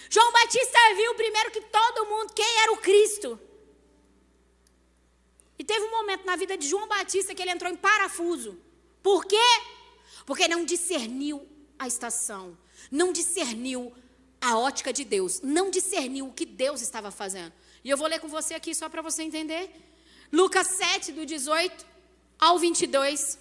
João Batista viu primeiro que todo mundo, quem era o Cristo. E teve um momento na vida de João Batista que ele entrou em parafuso. Por quê? Porque não discerniu a estação, não discerniu a ótica de Deus, não discerniu o que Deus estava fazendo. E eu vou ler com você aqui só para você entender. Lucas 7, do 18 ao 22.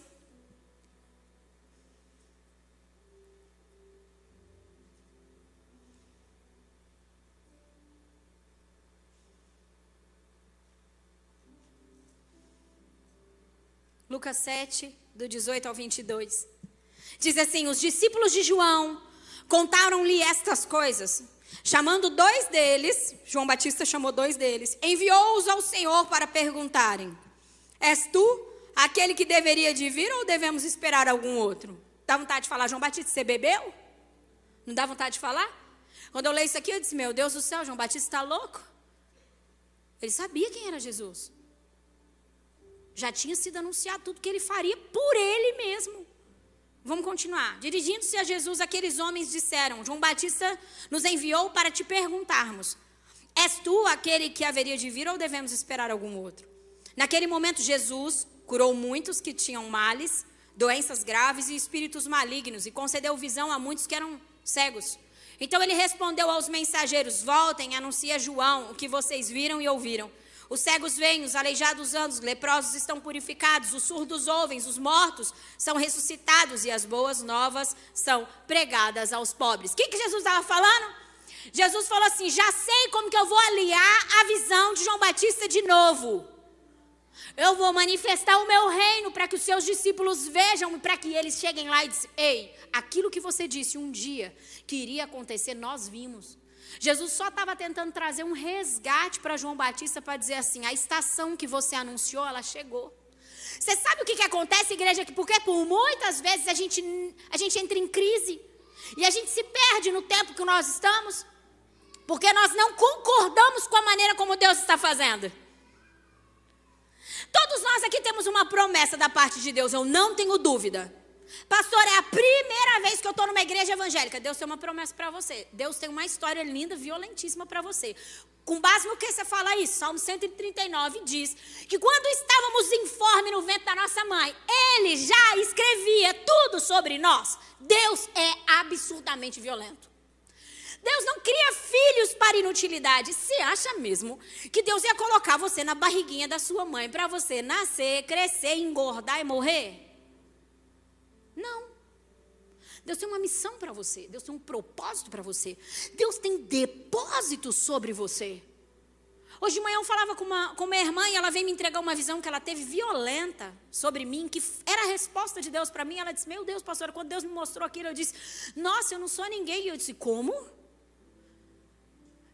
Lucas 7, do 18 ao 22. Diz assim, os discípulos de João Contaram-lhe estas coisas. Chamando 2 deles, João Batista chamou 2 deles, enviou-os ao Senhor para perguntarem: és tu aquele que deveria de vir ou devemos esperar algum outro? Dá vontade de falar: João Batista, você bebeu? Não dá vontade de falar? Quando eu leio isso aqui, eu disse: meu Deus do céu, João Batista está louco? Ele sabia quem era Jesus. Já tinha sido anunciado tudo que ele faria por ele mesmo. Vamos continuar. Dirigindo-se a Jesus, aqueles homens disseram: João Batista nos enviou para te perguntarmos: és tu aquele que haveria de vir ou devemos esperar algum outro? Naquele momento, Jesus curou muitos que tinham males, doenças graves e espíritos malignos, e concedeu visão a muitos que eram cegos. Então ele respondeu aos mensageiros: voltem e anunciem a João o que vocês viram e ouviram. Os cegos veem, os aleijados andam, os leprosos estão purificados, os surdos ouvem, os mortos são ressuscitados e as boas novas são pregadas aos pobres. O que Jesus estava falando? Jesus falou assim: já sei como que eu vou aliar a visão de João Batista de novo. Eu vou manifestar o meu reino para que os seus discípulos vejam, para que eles cheguem lá e dizem: ei, aquilo que você disse um dia que iria acontecer, nós vimos. Jesus só estava tentando trazer um resgate para João Batista para dizer assim: a estação que você anunciou, ela chegou. Você sabe o que acontece, igreja? Porque por muitas vezes a gente entra em crise e a gente se perde no tempo que nós estamos, porque nós não concordamos com a maneira como Deus está fazendo. Todos nós aqui temos uma promessa da parte de Deus, eu não tenho dúvida. Pastor, é a primeira vez que eu estou numa igreja evangélica. Deus tem uma promessa para você. Deus tem uma história linda, violentíssima para você. Com base no que você fala isso, Salmo 139 diz que quando estávamos informes no ventre da nossa mãe, Ele já escrevia tudo sobre nós. Deus é absurdamente violento. Deus não cria filhos para inutilidade. Você acha mesmo que Deus ia colocar você na barriguinha da sua mãe para você nascer, crescer, engordar e morrer? Não. Deus tem uma missão para você. Deus tem um propósito para você. Deus tem depósitos sobre você. Hoje de manhã eu falava com uma irmã e ela veio me entregar uma visão que ela teve violenta sobre mim, que era a resposta de Deus para mim. Ela disse: meu Deus, pastora, quando Deus me mostrou aquilo, eu disse: nossa, eu não sou ninguém. E eu disse: como?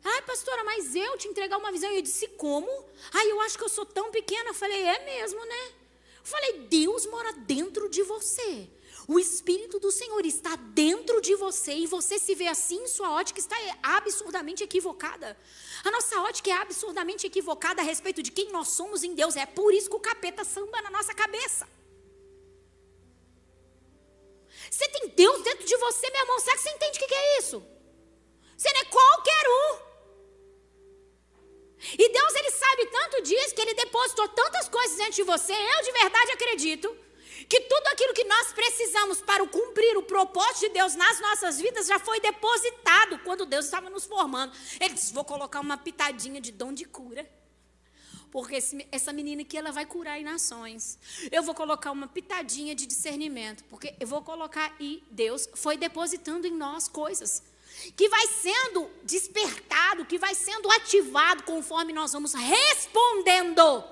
Ai, pastora, mas eu te entregar uma visão. E eu disse: como? Ai, eu acho que eu sou tão pequena. Eu falei: é mesmo, né? Eu falei: Deus mora dentro de você. O Espírito do Senhor está dentro de você e você se vê assim, sua ótica está absurdamente equivocada. A nossa ótica é absurdamente equivocada a respeito de quem nós somos em Deus. É por isso que o capeta samba na nossa cabeça. Você tem Deus dentro de você, meu irmão. Será que você entende o que é isso? Você não é qualquer um. E Deus, Ele sabe tanto disso que Ele depositou tantas coisas dentro de você. Eu de verdade acredito que tudo aquilo que nós precisamos para cumprir o propósito de Deus nas nossas vidas já foi depositado quando Deus estava nos formando. Ele disse: vou colocar uma pitadinha de dom de cura, porque essa menina aqui, ela vai curar em nações. Eu vou colocar uma pitadinha de discernimento, porque eu vou colocar, e Deus foi depositando em nós coisas que vai sendo despertado, que vai sendo ativado conforme nós vamos respondendo.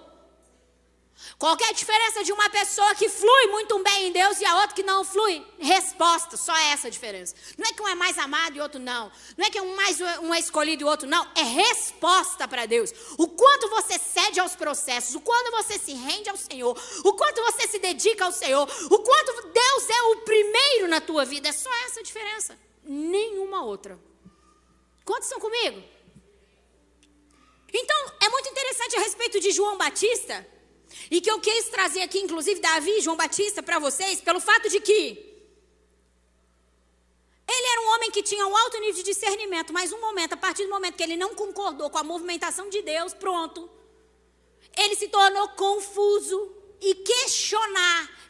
Qual que é a diferença de uma pessoa que flui muito bem em Deus e a outra que não flui? Resposta, só essa a diferença. Não é que um é mais amado e outro não. Não é que um é escolhido e o outro não. É resposta para Deus. O quanto você cede aos processos, o quanto você se rende ao Senhor, o quanto você se dedica ao Senhor, o quanto Deus é o primeiro na tua vida. É só essa a diferença. Nenhuma outra. Quantos estão comigo? Então, é muito interessante a respeito de João Batista. E que eu quis trazer aqui, inclusive, Davi e João Batista para vocês, pelo fato de que ele era um homem que tinha um alto nível de discernimento, mas a partir do momento que ele não concordou com a movimentação de Deus, pronto, ele se tornou confuso e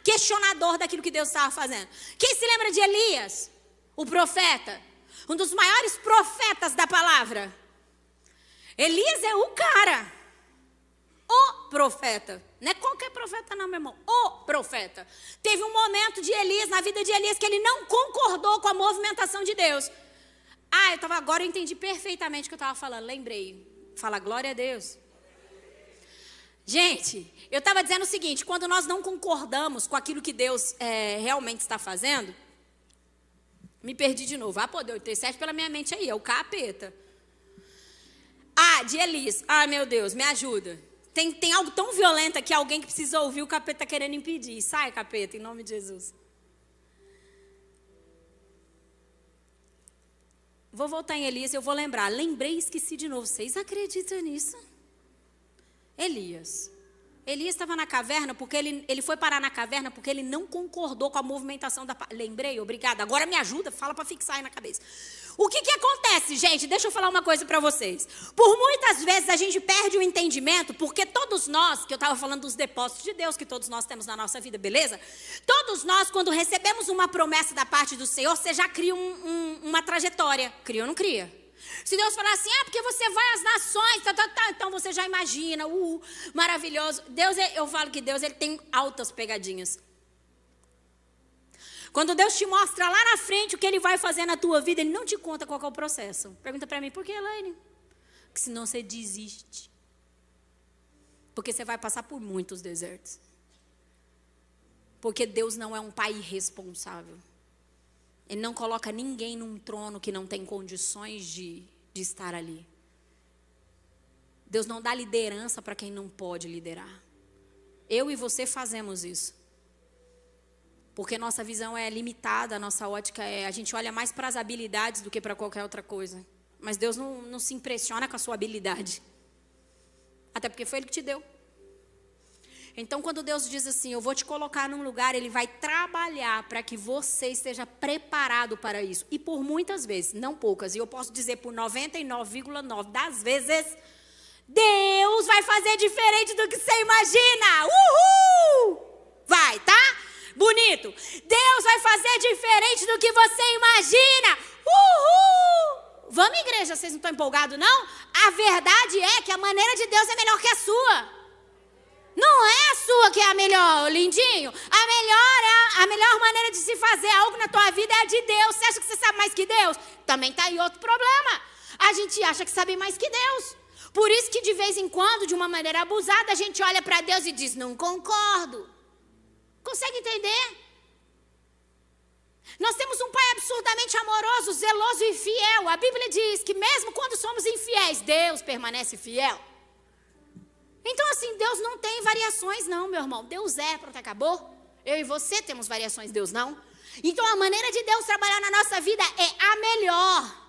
questionador daquilo que Deus estava fazendo. Quem se lembra de Elias, o profeta, um dos maiores profetas da palavra? Elias é o cara. O profeta, não é qualquer profeta não, meu irmão, o profeta. Teve um momento de Elias, na vida de Elias, que ele não concordou com a movimentação de Deus. Agora eu entendi perfeitamente o que eu estava falando, lembrei. Fala glória a Deus. Gente, eu estava dizendo o seguinte: quando nós não concordamos com aquilo que Deus realmente está fazendo, Me perdi de novo. Deu 87 pela minha mente aí, é o capeta. De Elias. Meu Deus, me ajuda. Tem algo tão violento aqui, alguém que precisa ouvir, o capeta está querendo impedir. Sai, capeta, em nome de Jesus. Vou voltar em Elias e eu vou lembrar. Lembrei e esqueci de novo. Vocês acreditam nisso? Elias estava na caverna, porque ele foi parar na caverna porque ele não concordou com a movimentação da... Lembrei, obrigada. Agora me ajuda, fala para fixar aí na cabeça. O que acontece, gente? Deixa eu falar uma coisa para vocês. Por muitas vezes a gente perde o entendimento, porque todos nós, que eu estava falando dos depósitos de Deus, que todos nós temos na nossa vida, beleza? Todos nós, quando recebemos uma promessa da parte do Senhor, você já cria uma trajetória. Cria ou não cria? Se Deus falar assim, porque você vai às nações, então você já imagina, maravilhoso. Eu falo que Deus ele tem altas pegadinhas. Quando Deus te mostra lá na frente o que Ele vai fazer na tua vida, Ele não te conta qual é o processo. Pergunta para mim, por que, Elaine? Porque senão você desiste. Porque você vai passar por muitos desertos. Porque Deus não é um pai irresponsável. Ele não coloca ninguém num trono que não tem condições de estar ali. Deus não dá liderança para quem não pode liderar. Eu e você fazemos isso. Porque nossa visão é limitada, a nossa ótica a gente olha mais para as habilidades do que para qualquer outra coisa. Mas Deus não se impressiona com a sua habilidade. Até porque foi Ele que te deu. Então, quando Deus diz assim, eu vou te colocar num lugar, Ele vai trabalhar para que você esteja preparado para isso. E por muitas vezes, não poucas, e eu posso dizer por 99,9 das vezes, Deus vai fazer diferente do que você imagina. Uhul! Vai, tá? Bonito. Deus vai fazer diferente do que você imagina. Uhul! Vamos, igreja, vocês não estão empolgados, não? A verdade é que a maneira de Deus é melhor que a sua. Não é a sua que é a melhor, lindinho. A melhor maneira de se fazer algo na tua vida é a de Deus. Você acha que você sabe mais que Deus? Também está aí outro problema. A gente acha que sabe mais que Deus. Por isso que de vez em quando, de uma maneira abusada, a gente olha para Deus e diz, não concordo. Consegue entender? Nós temos um Pai absurdamente amoroso, zeloso e fiel. A Bíblia diz que mesmo quando somos infiéis, Deus permanece fiel. Então assim, Deus não tem variações não, meu irmão. Deus pronto, acabou. Eu e você temos variações, Deus não. Então a maneira de Deus trabalhar na nossa vida é a melhor.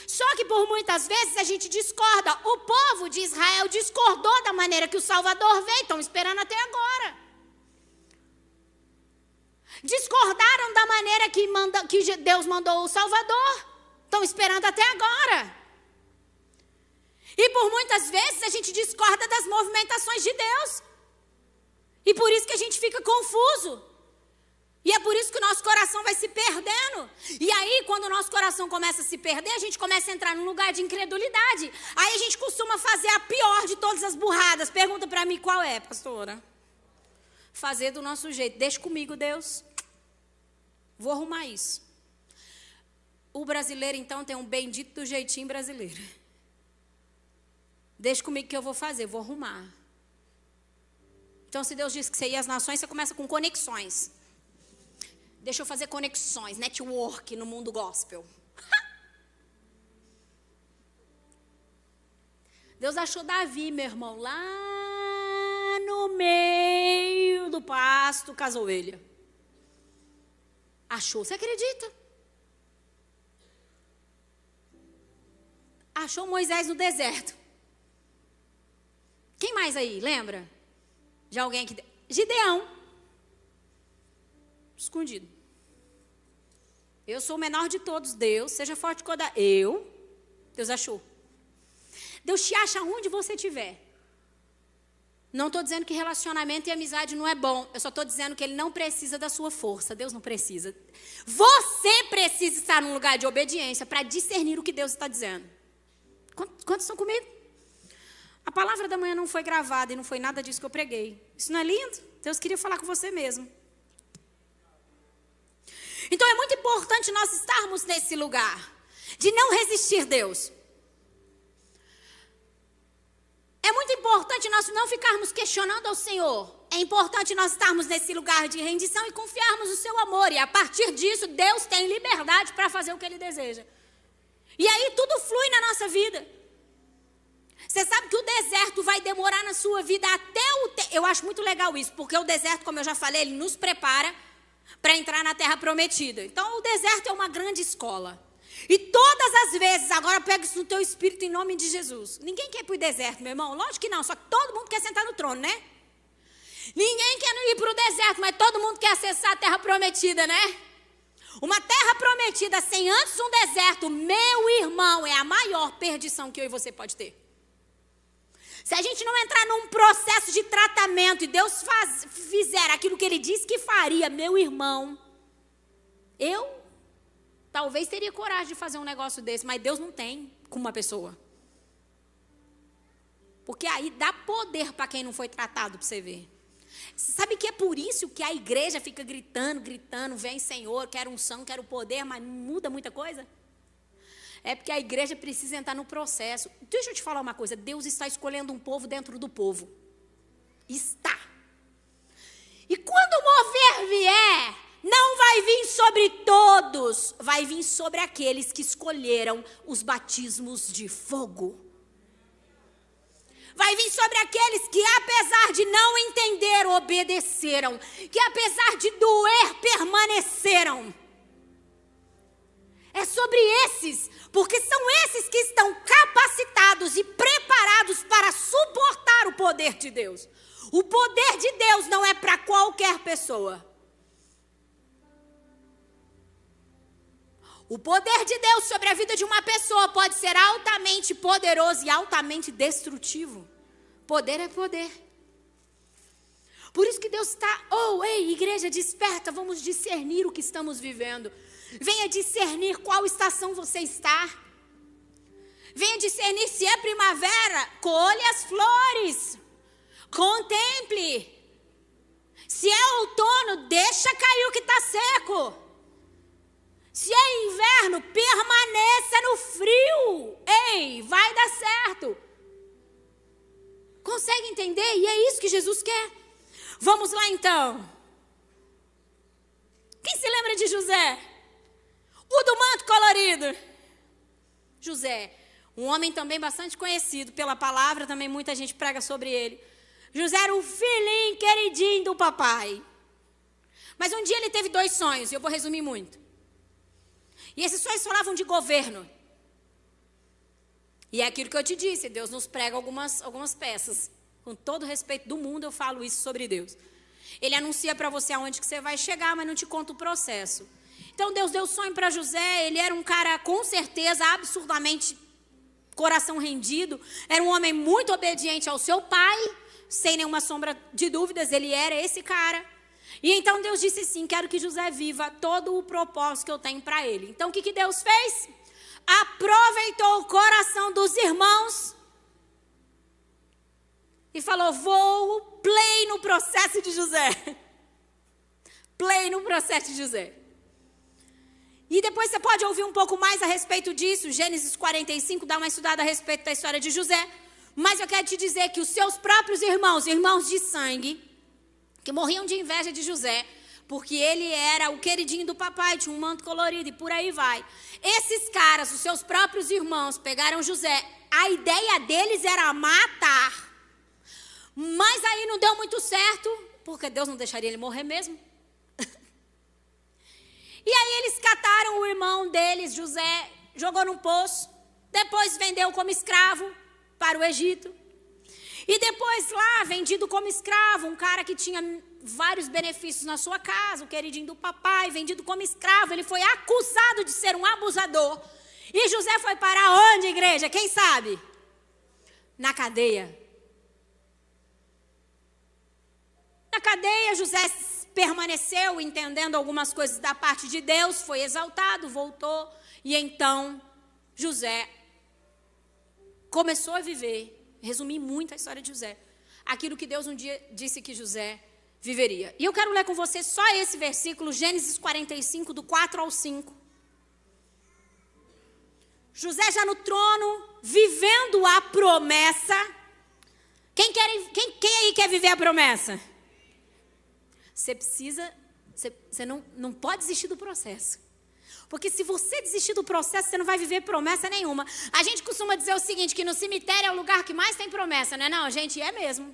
Só que por muitas vezes a gente discorda. O povo de Israel discordou da maneira que o Salvador veio. Estão esperando até agora. Discordaram da maneira que Deus mandou o Salvador. Estão esperando até agora. E por muitas vezes a gente discorda das movimentações de Deus. E por isso que a gente fica confuso. E é por isso que o nosso coração vai se perdendo. E aí, quando o nosso coração começa a se perder, a gente começa a entrar num lugar de incredulidade. Aí a gente costuma fazer a pior de todas as burradas. Pergunta para mim qual é, pastora? Fazer do nosso jeito. Deixa comigo, Deus. Vou arrumar isso. O brasileiro, então, tem um bendito do jeitinho brasileiro. Deixa comigo que eu vou fazer, vou arrumar. Então, se Deus diz que você ia às nações, você começa com conexões. Deixa eu fazer conexões, network no mundo gospel. Deus achou Davi, meu irmão, lá no meio do pasto com as ovelhas. Achou, você acredita? Achou Moisés no deserto. Quem mais aí, lembra? De alguém que... Gideão. Escondido. Eu sou o menor de todos, Deus, seja forte quando Deus achou. Deus te acha onde você estiver. Não estou dizendo que relacionamento e amizade não é bom. Eu só estou dizendo que Ele não precisa da sua força. Deus não precisa. Você precisa estar num lugar de obediência para discernir o que Deus está dizendo. Quantos estão comigo? A palavra da manhã não foi gravada e não foi nada disso que eu preguei. Isso não é lindo? Deus queria falar com você mesmo. Então é muito importante nós estarmos nesse lugar de não resistir Deus. É muito importante nós não ficarmos questionando ao Senhor. é importante nós estarmos nesse lugar de rendição e confiarmos no seu amor. E a partir disso, Deus tem liberdade para fazer o que Ele deseja. E aí tudo flui na nossa vida. Você sabe que o deserto vai demorar na sua vida até eu acho muito legal isso, porque o deserto, como eu já falei, ele nos prepara para entrar na terra prometida. Então o deserto é uma grande escola. E todas as vezes, agora pega isso no teu espírito em nome de Jesus. Ninguém quer ir para o deserto, meu irmão. Lógico que não, só que todo mundo quer sentar no trono, né? Ninguém quer ir para o deserto, mas todo mundo quer acessar a terra prometida, né? Uma terra prometida sem antes um deserto, meu irmão, é a maior perdição que eu e você pode ter. Se a gente não entrar num processo de tratamento e Deus fizer aquilo que Ele disse que faria, meu irmão, eu talvez teria coragem de fazer um negócio desse, mas Deus não tem com uma pessoa. Porque aí dá poder para quem não foi tratado, para você ver. Sabe que é por isso que a igreja fica gritando, vem Senhor, quero unção, quero poder, mas não muda muita coisa? É porque a igreja precisa entrar no processo. Deixa eu te falar uma coisa, Deus está escolhendo um povo dentro do povo. Está. E quando o mover vier, não vai vir sobre todos, vai vir sobre aqueles que escolheram os batismos de fogo. Vai vir sobre aqueles que, apesar de não entender, obedeceram. Que, apesar de doer, permaneceram. É sobre esses, porque são esses que estão capacitados e preparados para suportar o poder de Deus. O poder de Deus não é para qualquer pessoa. O poder de Deus sobre a vida de uma pessoa pode ser altamente poderoso e altamente destrutivo. Poder é poder. Por isso que Deus está, ei, igreja, desperta, vamos discernir o que estamos vivendo. Venha discernir qual estação você está. Venha discernir se é primavera, colhe as flores. Contemple. Se é outono, deixa cair o que está seco. Se é inverno, permaneça no frio. Ei, vai dar certo. Consegue entender? E é isso que Jesus quer. Vamos lá então. Quem se lembra de José? O do manto colorido. José, um homem também bastante conhecido pela palavra, também muita gente prega sobre ele. José era o filhinho queridinho do papai. Mas um dia ele teve 2 sonhos, e eu vou resumir muito. E esses sonhos falavam de governo. E é aquilo que eu te disse, Deus nos prega algumas peças. Com todo o respeito do mundo, eu falo isso sobre Deus. Ele anuncia para você aonde que você vai chegar, mas não te conta o processo. Então Deus deu sonho para José, ele era um cara com certeza absurdamente coração rendido. Era um homem muito obediente ao seu pai, sem nenhuma sombra de dúvidas, ele era esse cara. E então Deus disse assim, quero que José viva todo o propósito que eu tenho para ele. Então o que Deus fez? Aproveitou o coração dos irmãos e falou, vou play no processo de José. Play no processo de José. E depois você pode ouvir um pouco mais a respeito disso, Gênesis 45, dá uma estudada a respeito da história de José. Mas eu quero te dizer que os seus próprios irmãos de sangue, que morriam de inveja de José, porque ele era o queridinho do papai, tinha um manto colorido e por aí vai. Esses caras, os seus próprios irmãos, pegaram José. A ideia deles era matar. Mas aí não deu muito certo, porque Deus não deixaria ele morrer mesmo. E aí eles cataram o irmão deles, José, jogou num poço. Depois vendeu como escravo para o Egito. E depois lá, vendido como escravo, um cara que tinha vários benefícios na sua casa, o queridinho do papai, vendido como escravo, ele foi acusado de ser um abusador. E José foi para onde, igreja? Quem sabe? Na cadeia. Na cadeia, José permaneceu entendendo algumas coisas da parte de Deus, foi exaltado, voltou, e então José começou a viver. Resumi muito a história de José. Aquilo que Deus um dia disse que José viveria. E eu quero ler com você só esse versículo, Gênesis 45, do 4 ao 5. José já no trono, vivendo a promessa. Quem aí quer viver a promessa? você não pode desistir do processo. Porque se você desistir do processo, você não vai viver promessa nenhuma. A gente costuma dizer o seguinte, que no cemitério é o lugar que mais tem promessa, não é não, gente? É mesmo.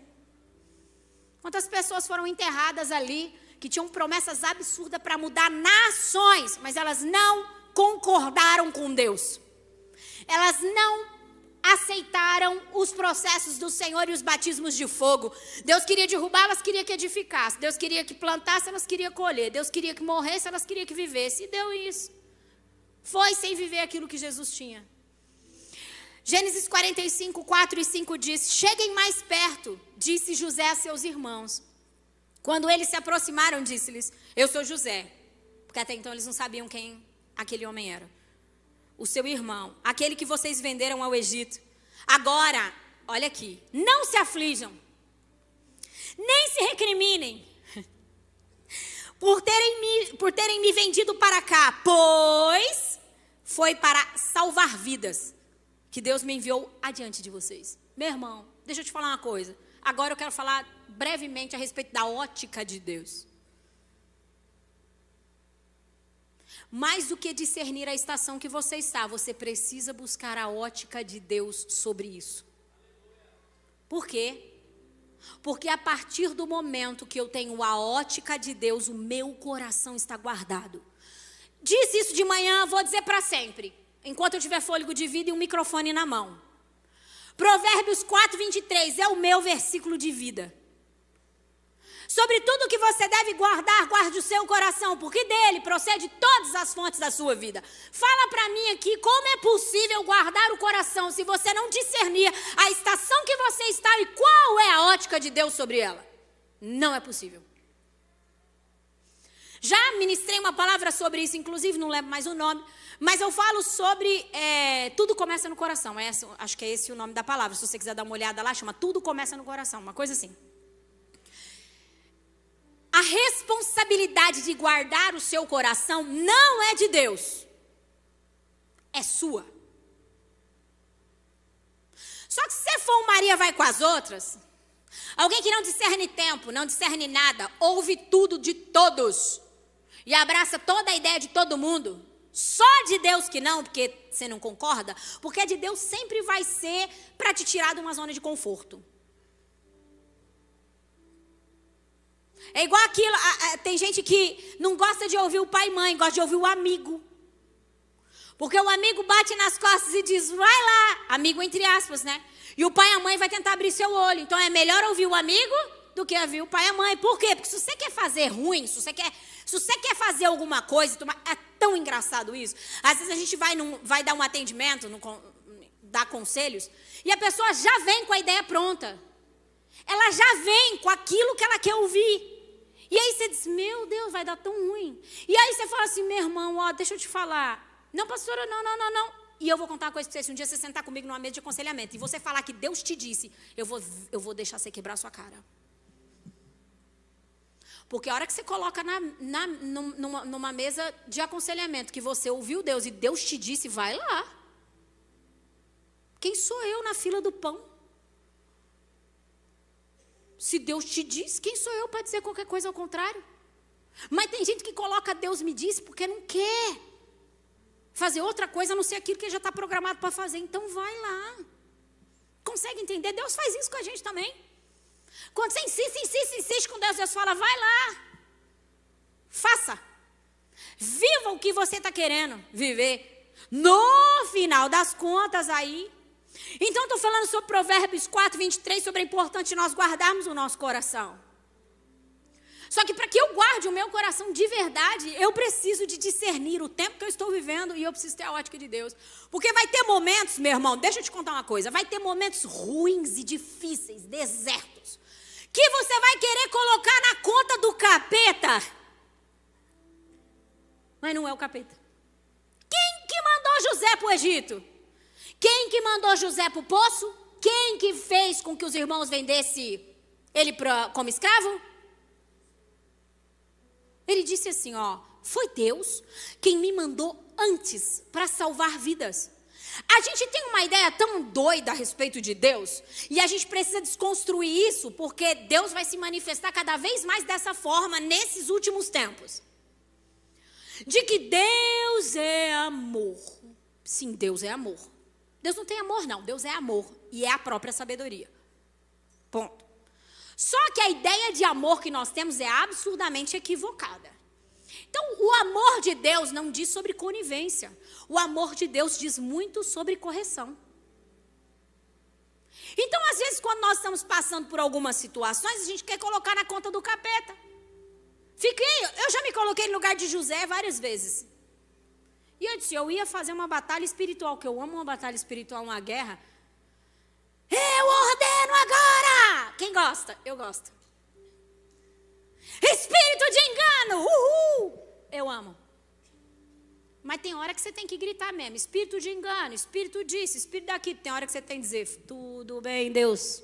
Quantas pessoas foram enterradas ali, que tinham promessas absurdas para mudar nações, mas elas não concordaram com Deus. Elas não aceitaram os processos do Senhor e os batismos de fogo. Deus queria derrubar, elas queriam que edificasse. Deus queria que plantasse, elas queriam colher. Deus queria que morresse, elas queriam que vivesse. E deu isso. Foi sem viver aquilo que Jesus tinha. Gênesis 45, 4 e 5 diz: cheguem mais perto, disse José a seus irmãos. Quando eles se aproximaram, disse-lhes: eu sou José. Porque até então eles não sabiam quem aquele homem era. O seu irmão, aquele que vocês venderam ao Egito. Agora, olha aqui, não se aflijam, nem se recriminem por terem me vendido para cá, pois foi para salvar vidas que Deus me enviou adiante de vocês. Meu irmão, deixa eu te falar uma coisa. Agora eu quero falar brevemente a respeito da ótica de Deus. Mais do que discernir a estação que você está, você precisa buscar a ótica de Deus sobre isso. Por quê? Porque a partir do momento que eu tenho a ótica de Deus, o meu coração está guardado. Disse isso de manhã, vou dizer para sempre, enquanto eu tiver fôlego de vida e um microfone na mão. Provérbios 4, 23 é o meu versículo de vida. Sobre tudo que você deve guardar, guarde o seu coração, porque dele procede todas as fontes da sua vida. Fala para mim aqui como é possível guardar o coração se você não discernir a estação que você está e qual é a ótica de Deus sobre ela. Não é possível. Já ministrei uma palavra sobre isso, inclusive não lembro mais o nome, mas eu falo sobre tudo começa no coração. Acho que é esse o nome da palavra. Se você quiser dar uma olhada lá, chama Tudo Começa no Coração, uma coisa assim. A responsabilidade de guardar o seu coração não é de Deus, é sua. Só que se você for um Maria vai com as outras, alguém que não discerne tempo, não discerne nada, ouve tudo de todos e abraça toda a ideia de todo mundo, só de Deus que não, porque você não concorda, porque de Deus sempre vai ser para te tirar de uma zona de conforto. É igual aquilo, tem gente que não gosta de ouvir o pai e mãe, gosta de ouvir o amigo. Porque o amigo bate nas costas e diz, vai lá, amigo entre aspas, né? E o pai e a mãe vai tentar abrir seu olho. Então é melhor ouvir o amigo do que ouvir o pai e a mãe. Por quê? Porque se você quer fazer ruim, se você quer fazer alguma coisa, é tão engraçado isso. Às vezes a gente vai dar um atendimento, dar conselhos, e a pessoa já vem com a ideia pronta. Ela já vem com aquilo que ela quer ouvir. E aí você diz, meu Deus, vai dar tão ruim. E aí você fala assim, meu irmão, ó, deixa eu te falar. Não, pastora, não. E eu vou contar uma coisa para você. Se um dia você sentar comigo numa mesa de aconselhamento e você falar que Deus te disse, eu vou deixar você quebrar a sua cara. Porque a hora que você coloca numa mesa de aconselhamento que você ouviu Deus e Deus te disse, vai lá. Quem sou eu na fila do pão? Se Deus te diz, quem sou eu para dizer qualquer coisa ao contrário? Mas tem gente que coloca Deus me disse porque não quer fazer outra coisa a não ser aquilo que já está programado para fazer. Então vai lá. Consegue entender? Deus faz isso com a gente também. Quando você insiste com Deus, Deus fala, vai lá. Faça. Viva o que você está querendo viver. No final das contas aí. Então, estou falando sobre Provérbios 4, 23, sobre a importância de nós guardarmos o nosso coração. Só que para que eu guarde o meu coração de verdade, eu preciso de discernir o tempo que eu estou vivendo e eu preciso ter a ótica de Deus. Porque vai ter momentos, meu irmão, deixa eu te contar uma coisa, vai ter momentos ruins e difíceis, desertos, que você vai querer colocar na conta do capeta. Mas não é o capeta. Quem que mandou José para o Egito? Quem que mandou José para o poço? Quem que fez com que os irmãos vendessem ele como escravo? Ele disse assim, ó, foi Deus quem me mandou antes para salvar vidas. A gente tem uma ideia tão doida a respeito de Deus, e a gente precisa desconstruir isso, porque Deus vai se manifestar cada vez mais dessa forma nesses últimos tempos. De que Deus é amor. Sim, Deus é amor. Deus não tem amor, não. Deus é amor, e é a própria sabedoria. Ponto. Só que a ideia de amor que nós temos é absurdamente equivocada. Então, o amor de Deus não diz sobre conivência. O amor de Deus diz muito sobre correção. Então, às vezes, quando nós estamos passando por algumas situações, a gente quer colocar na conta do capeta. Eu já me coloquei no lugar de José várias vezes. E eu disse, eu ia fazer uma batalha espiritual, que eu amo uma batalha espiritual, uma guerra. Eu ordeno agora! Quem gosta? Eu gosto. Espírito de engano! Uhul! Eu amo. Mas tem hora que você tem que gritar mesmo. Espírito de engano, espírito disso, espírito daquilo. Tem hora que você tem que dizer, tudo bem, Deus.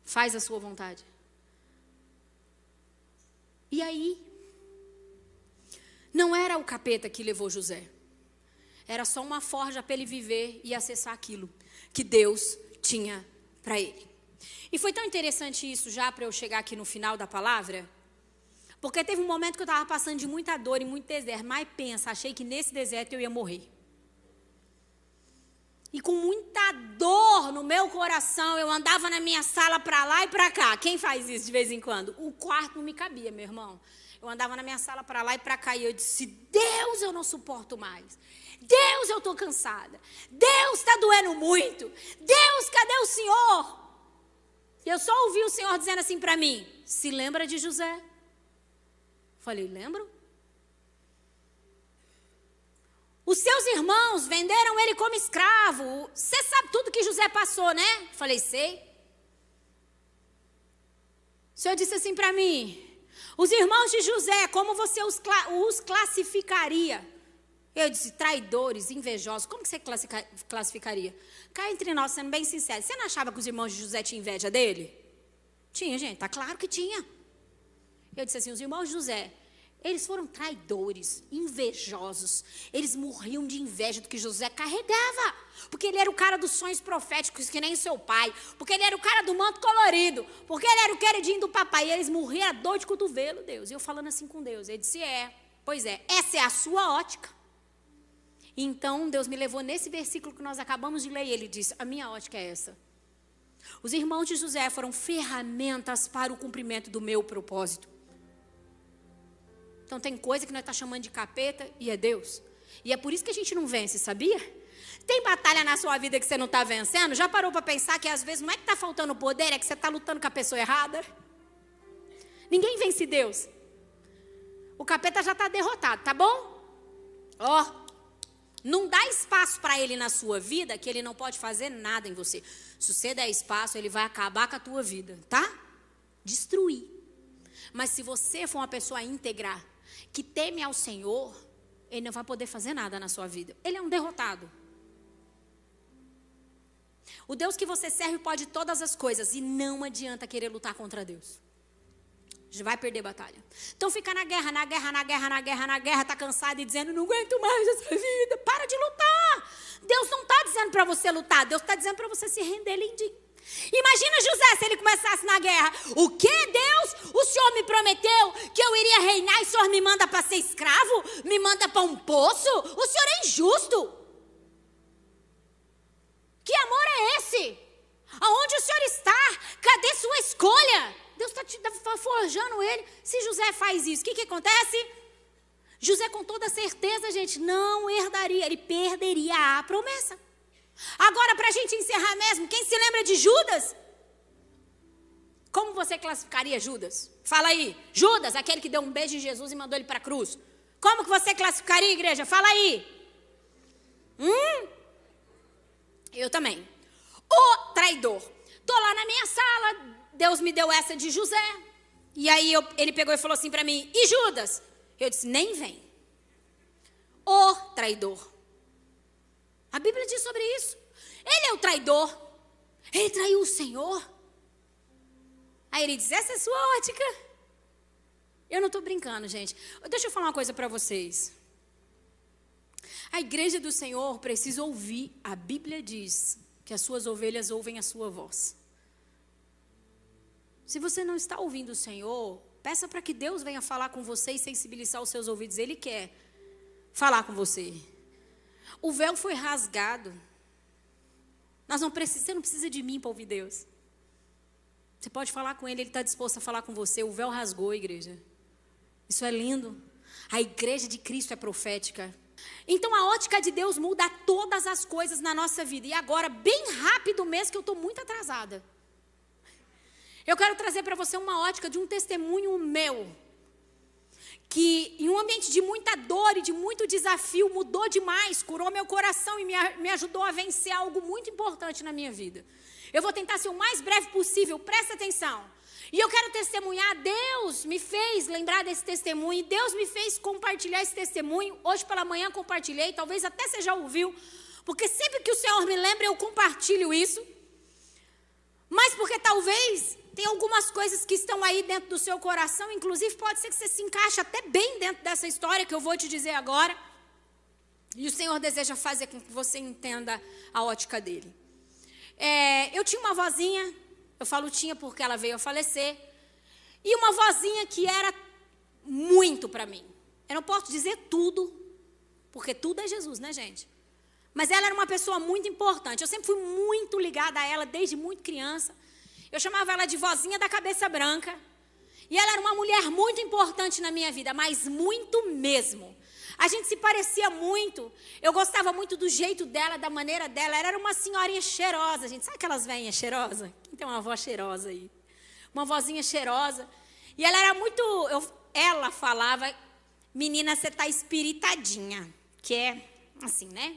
Faz a sua vontade. E aí, não era o capeta que levou José. Era só uma forja para ele viver e acessar aquilo que Deus tinha para ele. E foi tão interessante isso já para eu chegar aqui no final da palavra, porque teve um momento que eu estava passando de muita dor e muito deserto, mas pensa, achei que nesse deserto eu ia morrer. E com muita dor no meu coração, eu andava na minha sala para lá e para cá. Quem faz isso de vez em quando? O quarto não me cabia, meu irmão. Eu andava na minha sala para lá e para cá e eu disse, Deus, eu não suporto mais. Deus, eu estou cansada. Deus, está doendo muito. Deus, cadê o Senhor? E eu só ouvi o Senhor dizendo assim para mim, se lembra de José? Falei, lembro. Os seus irmãos venderam ele como escravo. Você sabe tudo que José passou, né? Falei, sei. O Senhor disse assim para mim, os irmãos de José, como você os classificaria? Eu disse, traidores, invejosos. Como que você classificaria? Cá entre nós, sendo bem sincero, você não achava que os irmãos de José tinham inveja dele? Tinha, gente, tá claro que tinha. Eu disse assim, os irmãos de José, eles foram traidores, invejosos. Eles morriam de inveja do que José carregava. Porque ele era o cara dos sonhos proféticos, que nem seu pai. Porque ele era o cara do manto colorido. Porque ele era o queridinho do papai. E eles morriam a dor de cotovelo, Deus. E eu falando assim com Deus. Ele disse, pois é, essa é a sua ótica. Então, Deus me levou nesse versículo que nós acabamos de ler. E ele disse, a minha ótica é essa. Os irmãos de José foram ferramentas para o cumprimento do meu propósito. Então tem coisa que nós estamos chamando de capeta e é Deus. E é por isso que a gente não vence, sabia? Tem batalha na sua vida que você não está vencendo? Já parou para pensar que às vezes não é que está faltando poder, é que você está lutando com a pessoa errada? Ninguém vence Deus. O capeta já está derrotado, tá bom? Não dá espaço para ele na sua vida, que ele não pode fazer nada em você. Se você der espaço, ele vai acabar com a tua vida, tá? Destruir. Mas se você for uma pessoa íntegra, que teme ao Senhor, ele não vai poder fazer nada na sua vida. Ele é um derrotado. O Deus que você serve pode todas as coisas e não adianta querer lutar contra Deus. Já vai perder batalha. Então fica na guerra, tá cansado e dizendo, não aguento mais essa vida. Para de lutar. Deus não está dizendo para você lutar, Deus está dizendo para você se render, lindinho. Imagina José se ele começasse na guerra. O que, Deus? O Senhor me prometeu que eu iria reinar e o Senhor me manda para ser escravo? Me manda para um poço? O Senhor é injusto. Que amor é esse? Aonde o Senhor está? Cadê sua escolha? Deus está forjando ele. Se José faz isso, o que acontece? José com toda certeza, gente, não herdaria. Ele perderia a promessa. Agora, para a gente encerrar mesmo, quem se lembra de Judas? Como você classificaria Judas? Fala aí. Judas, aquele que deu um beijo em Jesus e mandou ele para a cruz. Como que você classificaria, igreja? Fala aí. Eu também. O traidor. Estou lá na minha sala, Deus me deu essa de José. E aí ele pegou e falou assim para mim, e Judas? Eu disse, nem vem. O traidor. A Bíblia diz sobre isso. Ele é o traidor. Ele traiu o Senhor. Aí ele diz, essa é a sua ótica. Eu não estou brincando, gente. Deixa eu falar uma coisa para vocês. A igreja do Senhor precisa ouvir. A Bíblia diz que as suas ovelhas ouvem a sua voz. Se você não está ouvindo o Senhor, peça para que Deus venha falar com você e sensibilizar os seus ouvidos. Ele quer falar com você. O véu foi rasgado. Você não precisa de mim para ouvir Deus. Você pode falar com Ele, Ele está disposto a falar com você. O véu rasgou, igreja. Isso é lindo. A igreja de Cristo é profética. Então a ótica de Deus muda todas as coisas na nossa vida. E agora, bem rápido mesmo, que eu estou muito atrasada. Eu quero trazer para você uma ótica de um testemunho meu. Que em um ambiente de muita dor e de muito desafio, mudou demais, curou meu coração e me ajudou a vencer algo muito importante na minha vida. Eu vou tentar ser o mais breve possível, presta atenção. E eu quero testemunhar, Deus me fez lembrar desse testemunho, Deus me fez compartilhar esse testemunho. Hoje pela manhã compartilhei, talvez até você já ouviu, porque sempre que o Senhor me lembra eu compartilho isso. Mas porque talvez tem algumas coisas que estão aí dentro do seu coração, inclusive pode ser que você se encaixe até bem dentro dessa história que eu vou te dizer agora. E o Senhor deseja fazer com que você entenda a ótica dele. Eu tinha uma vozinha, eu falo tinha porque ela veio a falecer, e uma vozinha que era muito para mim. Eu não posso dizer tudo, porque tudo é Jesus, né, gente? Mas ela era uma pessoa muito importante. Eu sempre fui muito ligada a ela desde muito criança. Eu chamava ela de vozinha da cabeça branca. E ela era uma mulher muito importante na minha vida, mas muito mesmo. A gente se parecia muito. Eu gostava muito do jeito dela, da maneira dela. Ela era uma senhorinha cheirosa, gente. Sabe aquelas velhinhas cheirosas? Quem tem uma avó cheirosa aí? Uma vozinha cheirosa. E ela era muito... Ela falava, menina, você tá espiritadinha. Que é assim, né?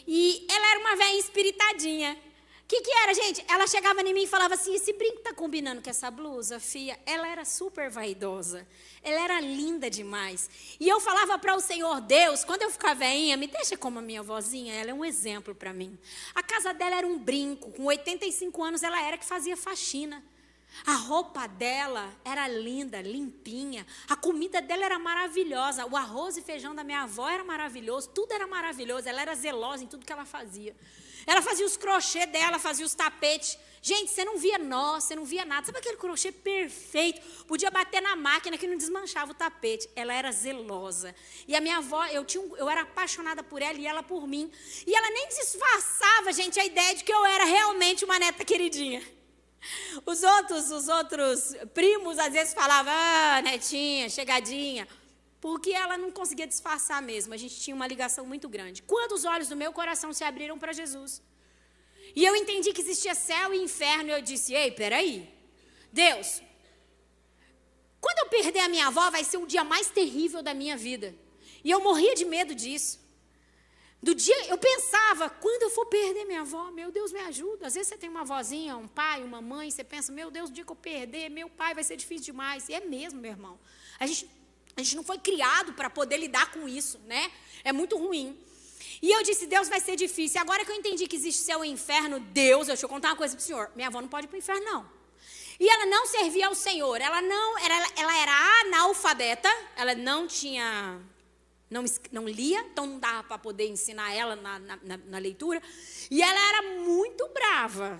E ela era uma velha espiritadinha. O que era, gente? Ela chegava em mim e falava assim, esse brinco tá combinando com essa blusa, filha? Ela era super vaidosa. Ela era linda demais. E eu falava para o Senhor, Deus, quando eu ficar velhinha, me deixa como a minha vozinha. Ela é um exemplo para mim. A casa dela era um brinco. Com 85 anos, ela era que fazia faxina. A roupa dela era linda, limpinha. A comida dela era maravilhosa. O arroz e feijão da minha avó era maravilhoso. Tudo era maravilhoso. Ela era zelosa em tudo que ela fazia. Ela fazia os crochê dela, fazia os tapetes. Gente, você não via nó, você não via nada. Sabe aquele crochê perfeito? Podia bater na máquina que não desmanchava o tapete. Ela era zelosa. E a minha avó, eu era apaixonada por ela e ela por mim. E ela nem disfarçava, gente, a ideia de que eu era realmente uma neta queridinha. Os outros primos às vezes falavam, netinha, chegadinha, porque ela não conseguia disfarçar mesmo. A gente tinha uma ligação muito grande. Quando os olhos do meu coração se abriram para Jesus, e eu entendi que existia céu e inferno, eu disse, ei, peraí, Deus, quando eu perder a minha avó vai ser o dia mais terrível da minha vida. E eu morria de medo disso. Eu pensava, quando eu for perder minha avó, meu Deus, me ajuda. Às vezes você tem uma vozinha, um pai, uma mãe, você pensa, meu Deus, o dia que eu perder, meu pai vai ser difícil demais. E é mesmo, meu irmão. A gente não foi criado para poder lidar com isso, né? É muito ruim. E eu disse, Deus, vai ser difícil. Agora que eu entendi que existe céu e inferno, Deus, deixa eu contar uma coisa para o senhor. Minha avó não pode ir para o inferno, não. E ela não servia ao Senhor. Ela era analfabeta, ela não tinha... Não lia, então não dava para poder ensinar ela na leitura. E ela era muito brava.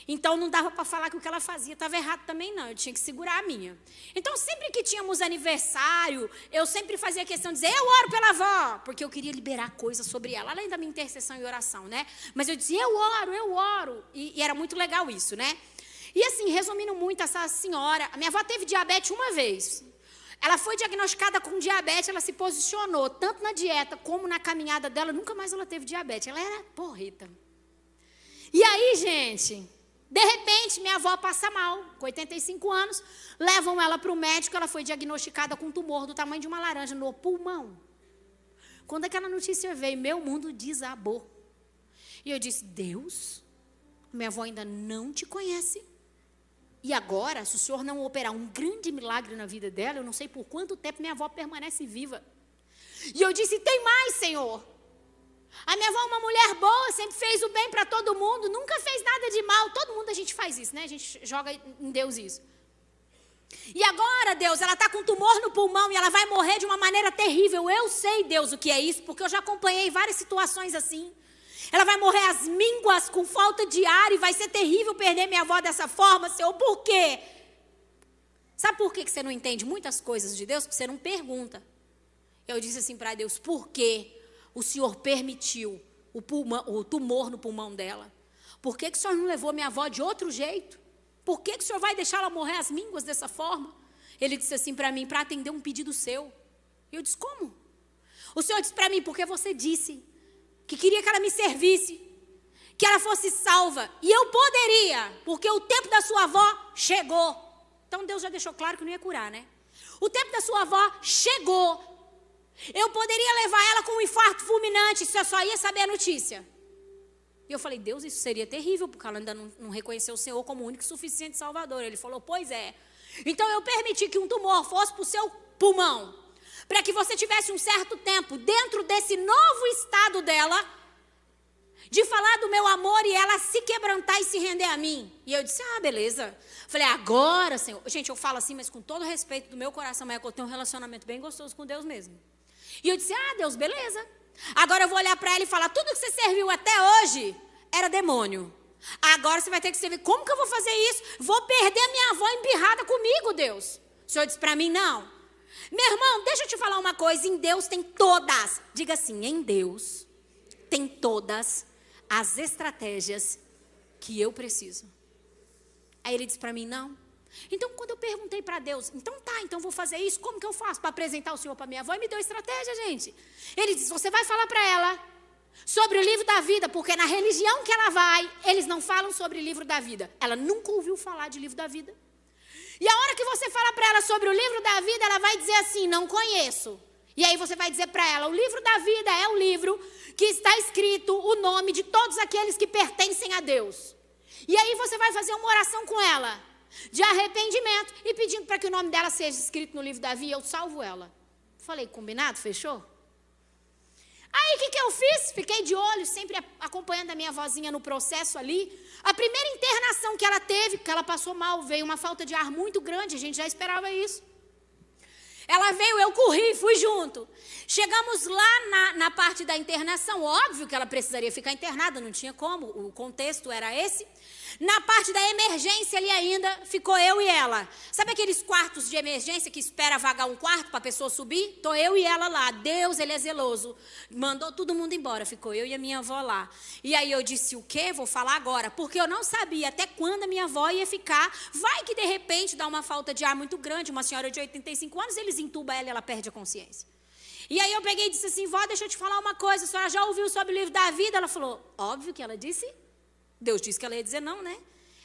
Então não dava para falar que o que ela fazia estava errado também, não. Eu tinha que segurar a minha. Então sempre que tínhamos aniversário, eu sempre fazia questão de dizer, eu oro pela avó, porque eu queria liberar coisas sobre ela, além da minha intercessão e oração, né? Mas eu dizia, eu oro. E era muito legal isso, né? E assim, resumindo muito, essa senhora, a minha avó teve diabetes uma vez. Ela foi diagnosticada com diabetes, ela se posicionou, tanto na dieta como na caminhada dela, nunca mais ela teve diabetes, ela era porreta. E aí, gente, de repente, minha avó passa mal, com 85 anos, levam ela para o médico, ela foi diagnosticada com um tumor do tamanho de uma laranja no pulmão. Quando aquela notícia veio, meu mundo desabou. E eu disse, Deus, minha avó ainda não te conhece. E agora, se o Senhor não operar um grande milagre na vida dela, eu não sei por quanto tempo minha avó permanece viva. E eu disse, tem mais, Senhor. A minha avó é uma mulher boa, sempre fez o bem para todo mundo, nunca fez nada de mal. Todo mundo a gente faz isso, né? A gente joga em Deus isso. E agora, Deus, ela está com tumor no pulmão e ela vai morrer de uma maneira terrível. Eu sei, Deus, o que é isso, porque eu já acompanhei várias situações assim. Ela vai morrer às mínguas, com falta de ar, e vai ser terrível perder minha avó dessa forma, Senhor. Por quê? Sabe por que você não entende muitas coisas de Deus? Porque você não pergunta. Eu disse assim para Deus, por que o Senhor permitiu o tumor no pulmão dela? Por que o Senhor não levou minha avó de outro jeito? Por que o Senhor vai deixar ela morrer às mínguas dessa forma? Ele disse assim para mim, para atender um pedido seu. E eu disse, como? O Senhor disse para mim, porque você disse que queria que ela me servisse, que ela fosse salva. E eu poderia, porque o tempo da sua avó chegou. Então Deus já deixou claro que não ia curar, né? O tempo da sua avó chegou. Eu poderia levar ela com um infarto fulminante, se eu só ia saber a notícia. E eu falei, Deus, isso seria terrível, porque ela ainda não reconheceu o Senhor como o único e suficiente Salvador. Ele falou, pois é. Então eu permiti que um tumor fosse para o seu pulmão, para que você tivesse um certo tempo dentro desse novo estado dela, de falar do meu amor e ela se quebrantar e se render a mim. E eu disse, beleza. Falei, agora, Senhor. Gente, eu falo assim, mas com todo respeito do meu coração, mas é que eu tenho um relacionamento bem gostoso com Deus mesmo. E eu disse, Deus, beleza. Agora eu vou olhar para ela e falar, tudo que você serviu até hoje era demônio. Agora você vai ter que servir. Como que eu vou fazer isso? Vou perder minha avó embirrada comigo, Deus. O Senhor disse para mim, não. Meu irmão, deixa eu te falar uma coisa. Em Deus tem todas. Diga assim, em Deus tem todas as estratégias que eu preciso. Aí ele disse para mim, não. Então, quando eu perguntei para Deus, então vou fazer isso, como que eu faço para apresentar o Senhor para minha avó? E me deu estratégia, gente. Ele disse, você vai falar para ela sobre o livro da vida, porque na religião que ela vai, eles não falam sobre o livro da vida. Ela nunca ouviu falar de livro da vida. E a hora que você fala para ela sobre o livro da vida, ela vai dizer assim, não conheço. E aí você vai dizer para ela, o livro da vida é o livro que está escrito o nome de todos aqueles que pertencem a Deus. E aí você vai fazer uma oração com ela, de arrependimento, e pedindo para que o nome dela seja escrito no livro da vida, eu salvo ela. Falei, combinado? Fechou? Aí o que eu fiz? Fiquei de olho, sempre acompanhando a minha vozinha no processo ali. A primeira internação que ela teve, que ela passou mal, veio uma falta de ar muito grande, a gente já esperava isso. Ela veio, eu corri, fui junto. Chegamos lá na parte da internação, óbvio que ela precisaria ficar internada, não tinha como, o contexto era esse. Na parte da emergência ali ainda, ficou eu e ela. Sabe aqueles quartos de emergência que espera vagar um quarto para a pessoa subir? Estou eu e ela lá. Deus, ele é zeloso. Mandou todo mundo embora, ficou eu e a minha avó lá. E aí eu disse, o quê? Vou falar agora. Porque eu não sabia até quando a minha avó ia ficar. Vai que de repente dá uma falta de ar muito grande. Uma senhora de 85 anos, eles entubam ela e ela perde a consciência. E aí eu peguei e disse assim, vó, deixa eu te falar uma coisa. A senhora já ouviu sobre o livro da vida? Ela falou, óbvio que ela disse. Deus disse que ela ia dizer não, né?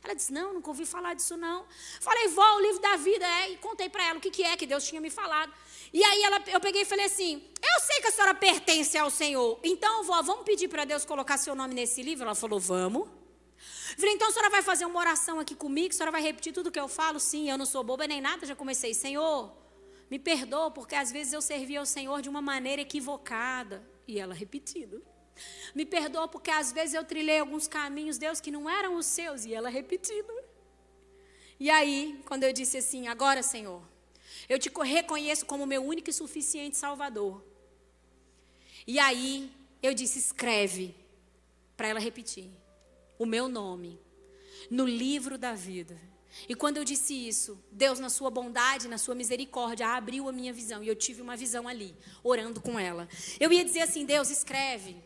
Ela disse, não, nunca ouvi falar disso não. Falei, vó, o livro da vida e contei para ela o que é que Deus tinha me falado. E aí eu peguei e falei assim, eu sei que a senhora pertence ao Senhor, então, vó, vamos pedir para Deus colocar seu nome nesse livro? Ela falou, vamos. Falei, então a senhora vai fazer uma oração aqui comigo, a senhora vai repetir tudo que eu falo? Sim, eu não sou boba nem nada, já comecei, Senhor, me perdoa, porque às vezes eu servi ao Senhor de uma maneira equivocada. E ela repetindo. Me perdoa porque às vezes eu trilhei alguns caminhos, Deus, que não eram os seus. E ela repetindo. E aí, quando eu disse assim, agora, Senhor, eu te reconheço como meu único e suficiente Salvador. E aí, eu disse, escreve, para ela repetir, o meu nome, no livro da vida. E quando eu disse isso, Deus, na sua bondade, na sua misericórdia, abriu a minha visão. E eu tive uma visão ali, orando com ela. Eu ia dizer assim, Deus, escreve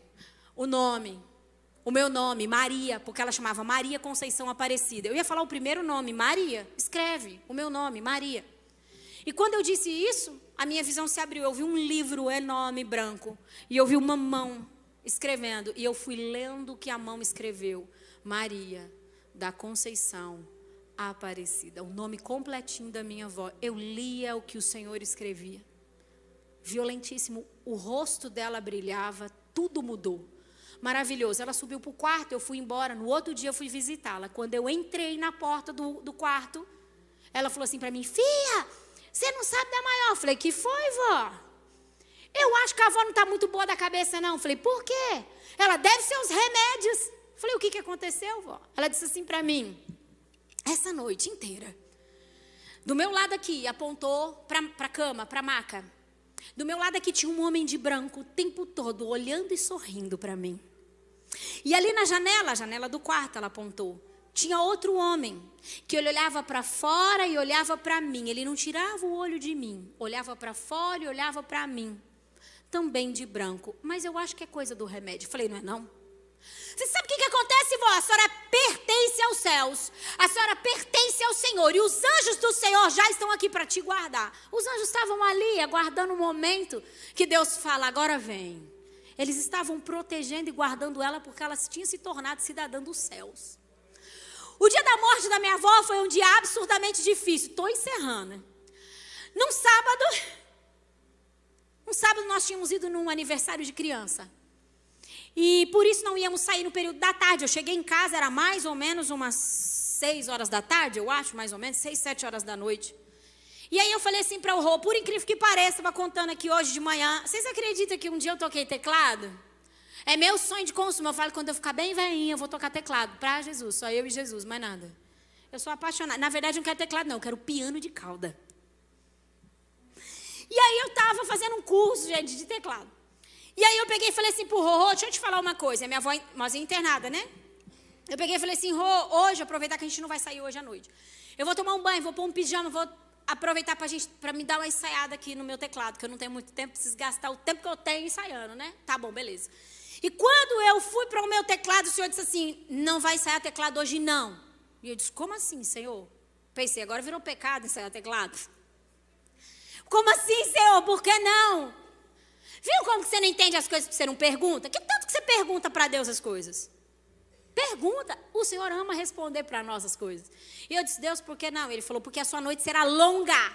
o meu nome, Maria, porque ela chamava Maria Conceição Aparecida. Eu ia falar o primeiro nome, Maria, escreve o meu nome, Maria. E quando eu disse isso, a minha visão se abriu. Eu vi um livro enorme, branco, e eu vi uma mão escrevendo. E eu fui lendo o que a mão escreveu. Maria da Conceição Aparecida, o nome completinho da minha avó. Eu lia o que o Senhor escrevia. Violentíssimo, o rosto dela brilhava, tudo mudou. Maravilhoso, ela subiu para o quarto, eu fui embora, no outro dia eu fui visitá-la. Quando eu entrei na porta do quarto, ela falou assim para mim, filha, você não sabe da maior? Eu falei, que foi, vó? Eu acho que a avó não está muito boa da cabeça não. Eu falei, por quê? Ela deve ser os remédios. Eu falei, o que aconteceu, vó? Ela disse assim para mim, essa noite inteira, Do meu lado aqui, apontou para a cama, para a maca. Do meu lado aqui tinha um homem de branco o tempo todo, olhando e sorrindo para mim. E ali na janela, a janela do quarto, ela apontou. Tinha outro homem, que ele olhava para fora e olhava para mim. Ele não tirava o olho de mim. Olhava para fora e olhava para mim. Também de branco. Mas eu acho que é coisa do remédio. Falei, não é não? Você sabe o que acontece, vó? A senhora pertence aos céus. A senhora pertence ao Senhor. E os anjos do Senhor já estão aqui para te guardar. Os anjos estavam ali, aguardando o momento que Deus fala, agora vem. Eles estavam protegendo e guardando ela porque ela tinha se tornado cidadã dos céus. O dia da morte da minha avó foi um dia absurdamente difícil. Estou encerrando. Num sábado nós tínhamos ido num aniversário de criança. E por isso não íamos sair no período da tarde. Eu cheguei em casa, era mais ou menos umas 6 horas da tarde, eu acho, mais ou menos, 6, 7 horas da noite. E aí eu falei assim para o Rô, por incrível que pareça, estava contando aqui hoje de manhã. Vocês acreditam que um dia eu toquei teclado? É meu sonho de consumo. Eu falo, quando eu ficar bem velhinha, eu vou tocar teclado para Jesus. Só eu e Jesus, mais nada. Eu sou apaixonada. Na verdade, eu não quero teclado, não. Eu quero piano de cauda. E aí eu estava fazendo um curso, gente, de teclado. E aí eu peguei e falei assim pro Rô, deixa eu te falar uma coisa. Minha avó é internada, né? Eu peguei e falei assim, Rô, hoje, aproveitar que a gente não vai sair hoje à noite. Eu vou tomar um banho, vou pôr um pijama, vou aproveitar para me dar uma ensaiada aqui no meu teclado, que eu não tenho muito tempo, preciso gastar o tempo que eu tenho ensaiando, né? Tá bom, beleza. E quando eu fui para o meu teclado, o Senhor disse assim, não vai ensaiar teclado hoje não. E eu disse, como assim, Senhor? Pensei, agora virou pecado ensaiar teclado. Como assim, Senhor? Por que não? Viu como que você não entende as coisas porque você não pergunta? Que tanto que você pergunta para Deus as coisas? Pergunta. O Senhor ama responder para nós as coisas. E eu disse, Deus, por que não? Ele falou, porque a sua noite será longa.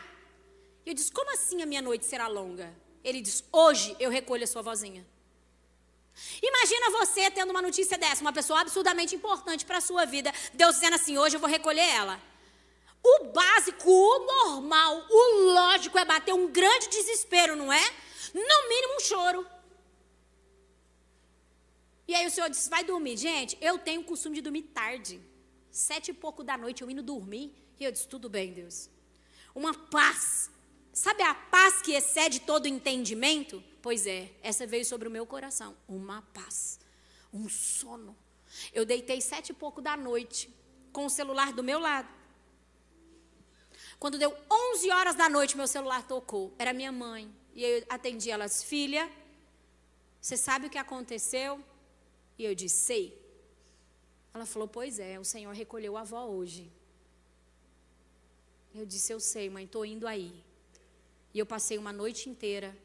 E eu disse, como assim a minha noite será longa? Ele disse, hoje eu recolho a sua vozinha. Imagina você tendo uma notícia dessa, uma pessoa absurdamente importante para a sua vida, Deus dizendo assim, hoje eu vou recolher ela. O básico, o normal, o lógico é bater um grande desespero, não é? No mínimo um choro. E aí o Senhor disse, vai dormir. Gente, eu tenho o costume de dormir tarde. 7 e pouco da noite eu indo dormir. E eu disse, tudo bem, Deus. Uma paz. Sabe a paz que excede todo entendimento? Pois é, essa veio sobre o meu coração. Uma paz. Um sono. Eu deitei 7 e pouco da noite com o celular do meu lado. Quando deu 11 horas da noite, meu celular tocou. Era minha mãe. E eu atendi elas, filha, você sabe o que aconteceu? E eu disse, sei. Ela falou, pois é, o Senhor recolheu a avó hoje. Eu disse, eu sei, mãe, estou indo aí. E eu passei uma noite inteira,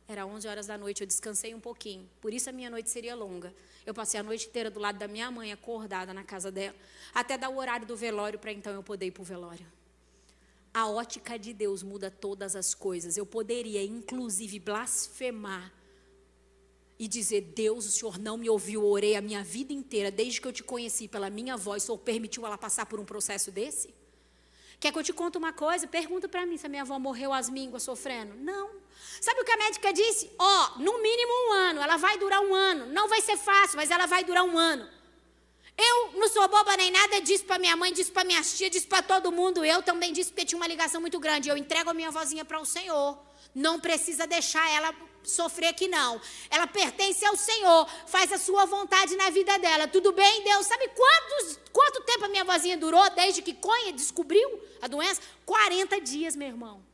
era 11 horas da noite, eu descansei um pouquinho. Por isso a minha noite seria longa. Eu passei a noite inteira do lado da minha mãe, acordada na casa dela, até dar o horário do velório, para então eu poder ir para o velório. A ótica de Deus muda todas as coisas. Eu poderia, inclusive, blasfemar e dizer, Deus, o Senhor não me ouviu, eu orei a minha vida inteira, desde que eu te conheci pela minha voz, o Senhor permitiu ela passar por um processo desse? Quer que eu te conte uma coisa? Pergunta para mim se a minha avó morreu às mínguas sofrendo. Não. Sabe o que a médica disse? No mínimo 1 ano, ela vai durar 1 ano. Não vai ser fácil, mas ela vai durar 1 ano. Eu não sou boba nem nada, disse para minha mãe, disse para minha tia, disse para todo mundo. Eu também disse porque tinha uma ligação muito grande. Eu entrego a minha vozinha para o Senhor. Não precisa deixar ela sofrer aqui não. Ela pertence ao Senhor. Faz a sua vontade na vida dela. Tudo bem, Deus? Sabe quanto tempo a minha vozinha durou desde que Conha descobriu a doença? 40 dias, meu irmão.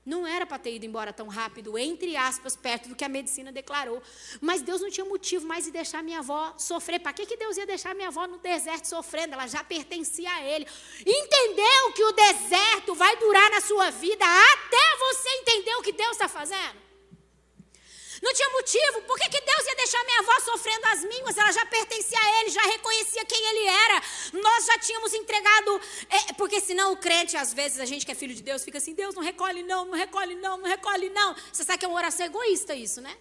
Não era para ter ido embora tão rápido, entre aspas, perto do que a medicina declarou. Mas Deus não tinha motivo mais de deixar minha avó sofrer. Para que Deus ia deixar minha avó no deserto sofrendo? Ela já pertencia a Ele. Entendeu que o deserto vai durar na sua vida até você entender o que Deus está fazendo? Não tinha motivo. Por que Deus ia deixar minha avó sofrendo as mínguas? Ela já pertencia a Ele, já reconhecia quem Ele era. Nós já tínhamos entregado. Porque senão o crente, às vezes, a gente que é filho de Deus, fica assim, Deus não recolhe não, não recolhe não, não recolhe não. Você sabe que é uma oração egoísta isso, né?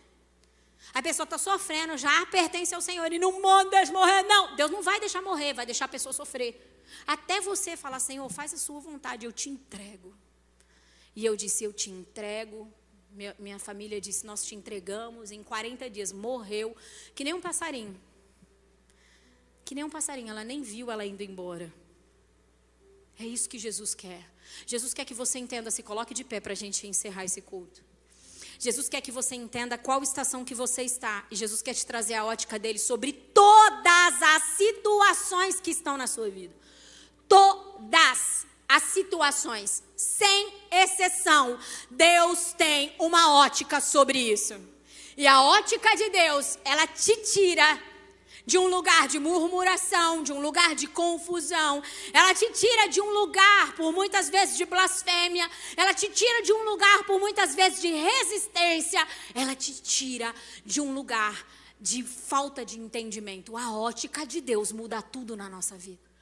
A pessoa está sofrendo, já pertence ao Senhor. E não manda morrer, não. Deus não vai deixar morrer, vai deixar a pessoa sofrer. Até você falar, Senhor, faz a sua vontade, eu te entrego. E eu disse, eu te entrego. Minha família disse, nós te entregamos, em 40 dias morreu, que nem um passarinho. Que nem um passarinho, ela nem viu ela indo embora. É isso que Jesus quer. Jesus quer que você entenda, se coloque de pé para a gente encerrar esse culto. Jesus quer que você entenda qual estação que você está. E Jesus quer te trazer a ótica dele sobre todas as situações que estão na sua vida. Todas as situações, sem exceção. Deus tem uma ótica sobre isso. E a ótica de Deus, ela te tira de um lugar de murmuração, de um lugar de confusão. Ela te tira de um lugar, por muitas vezes, de blasfêmia. Ela te tira de um lugar, por muitas vezes, de resistência. Ela te tira de um lugar de falta de entendimento. A ótica de Deus muda tudo na nossa vida.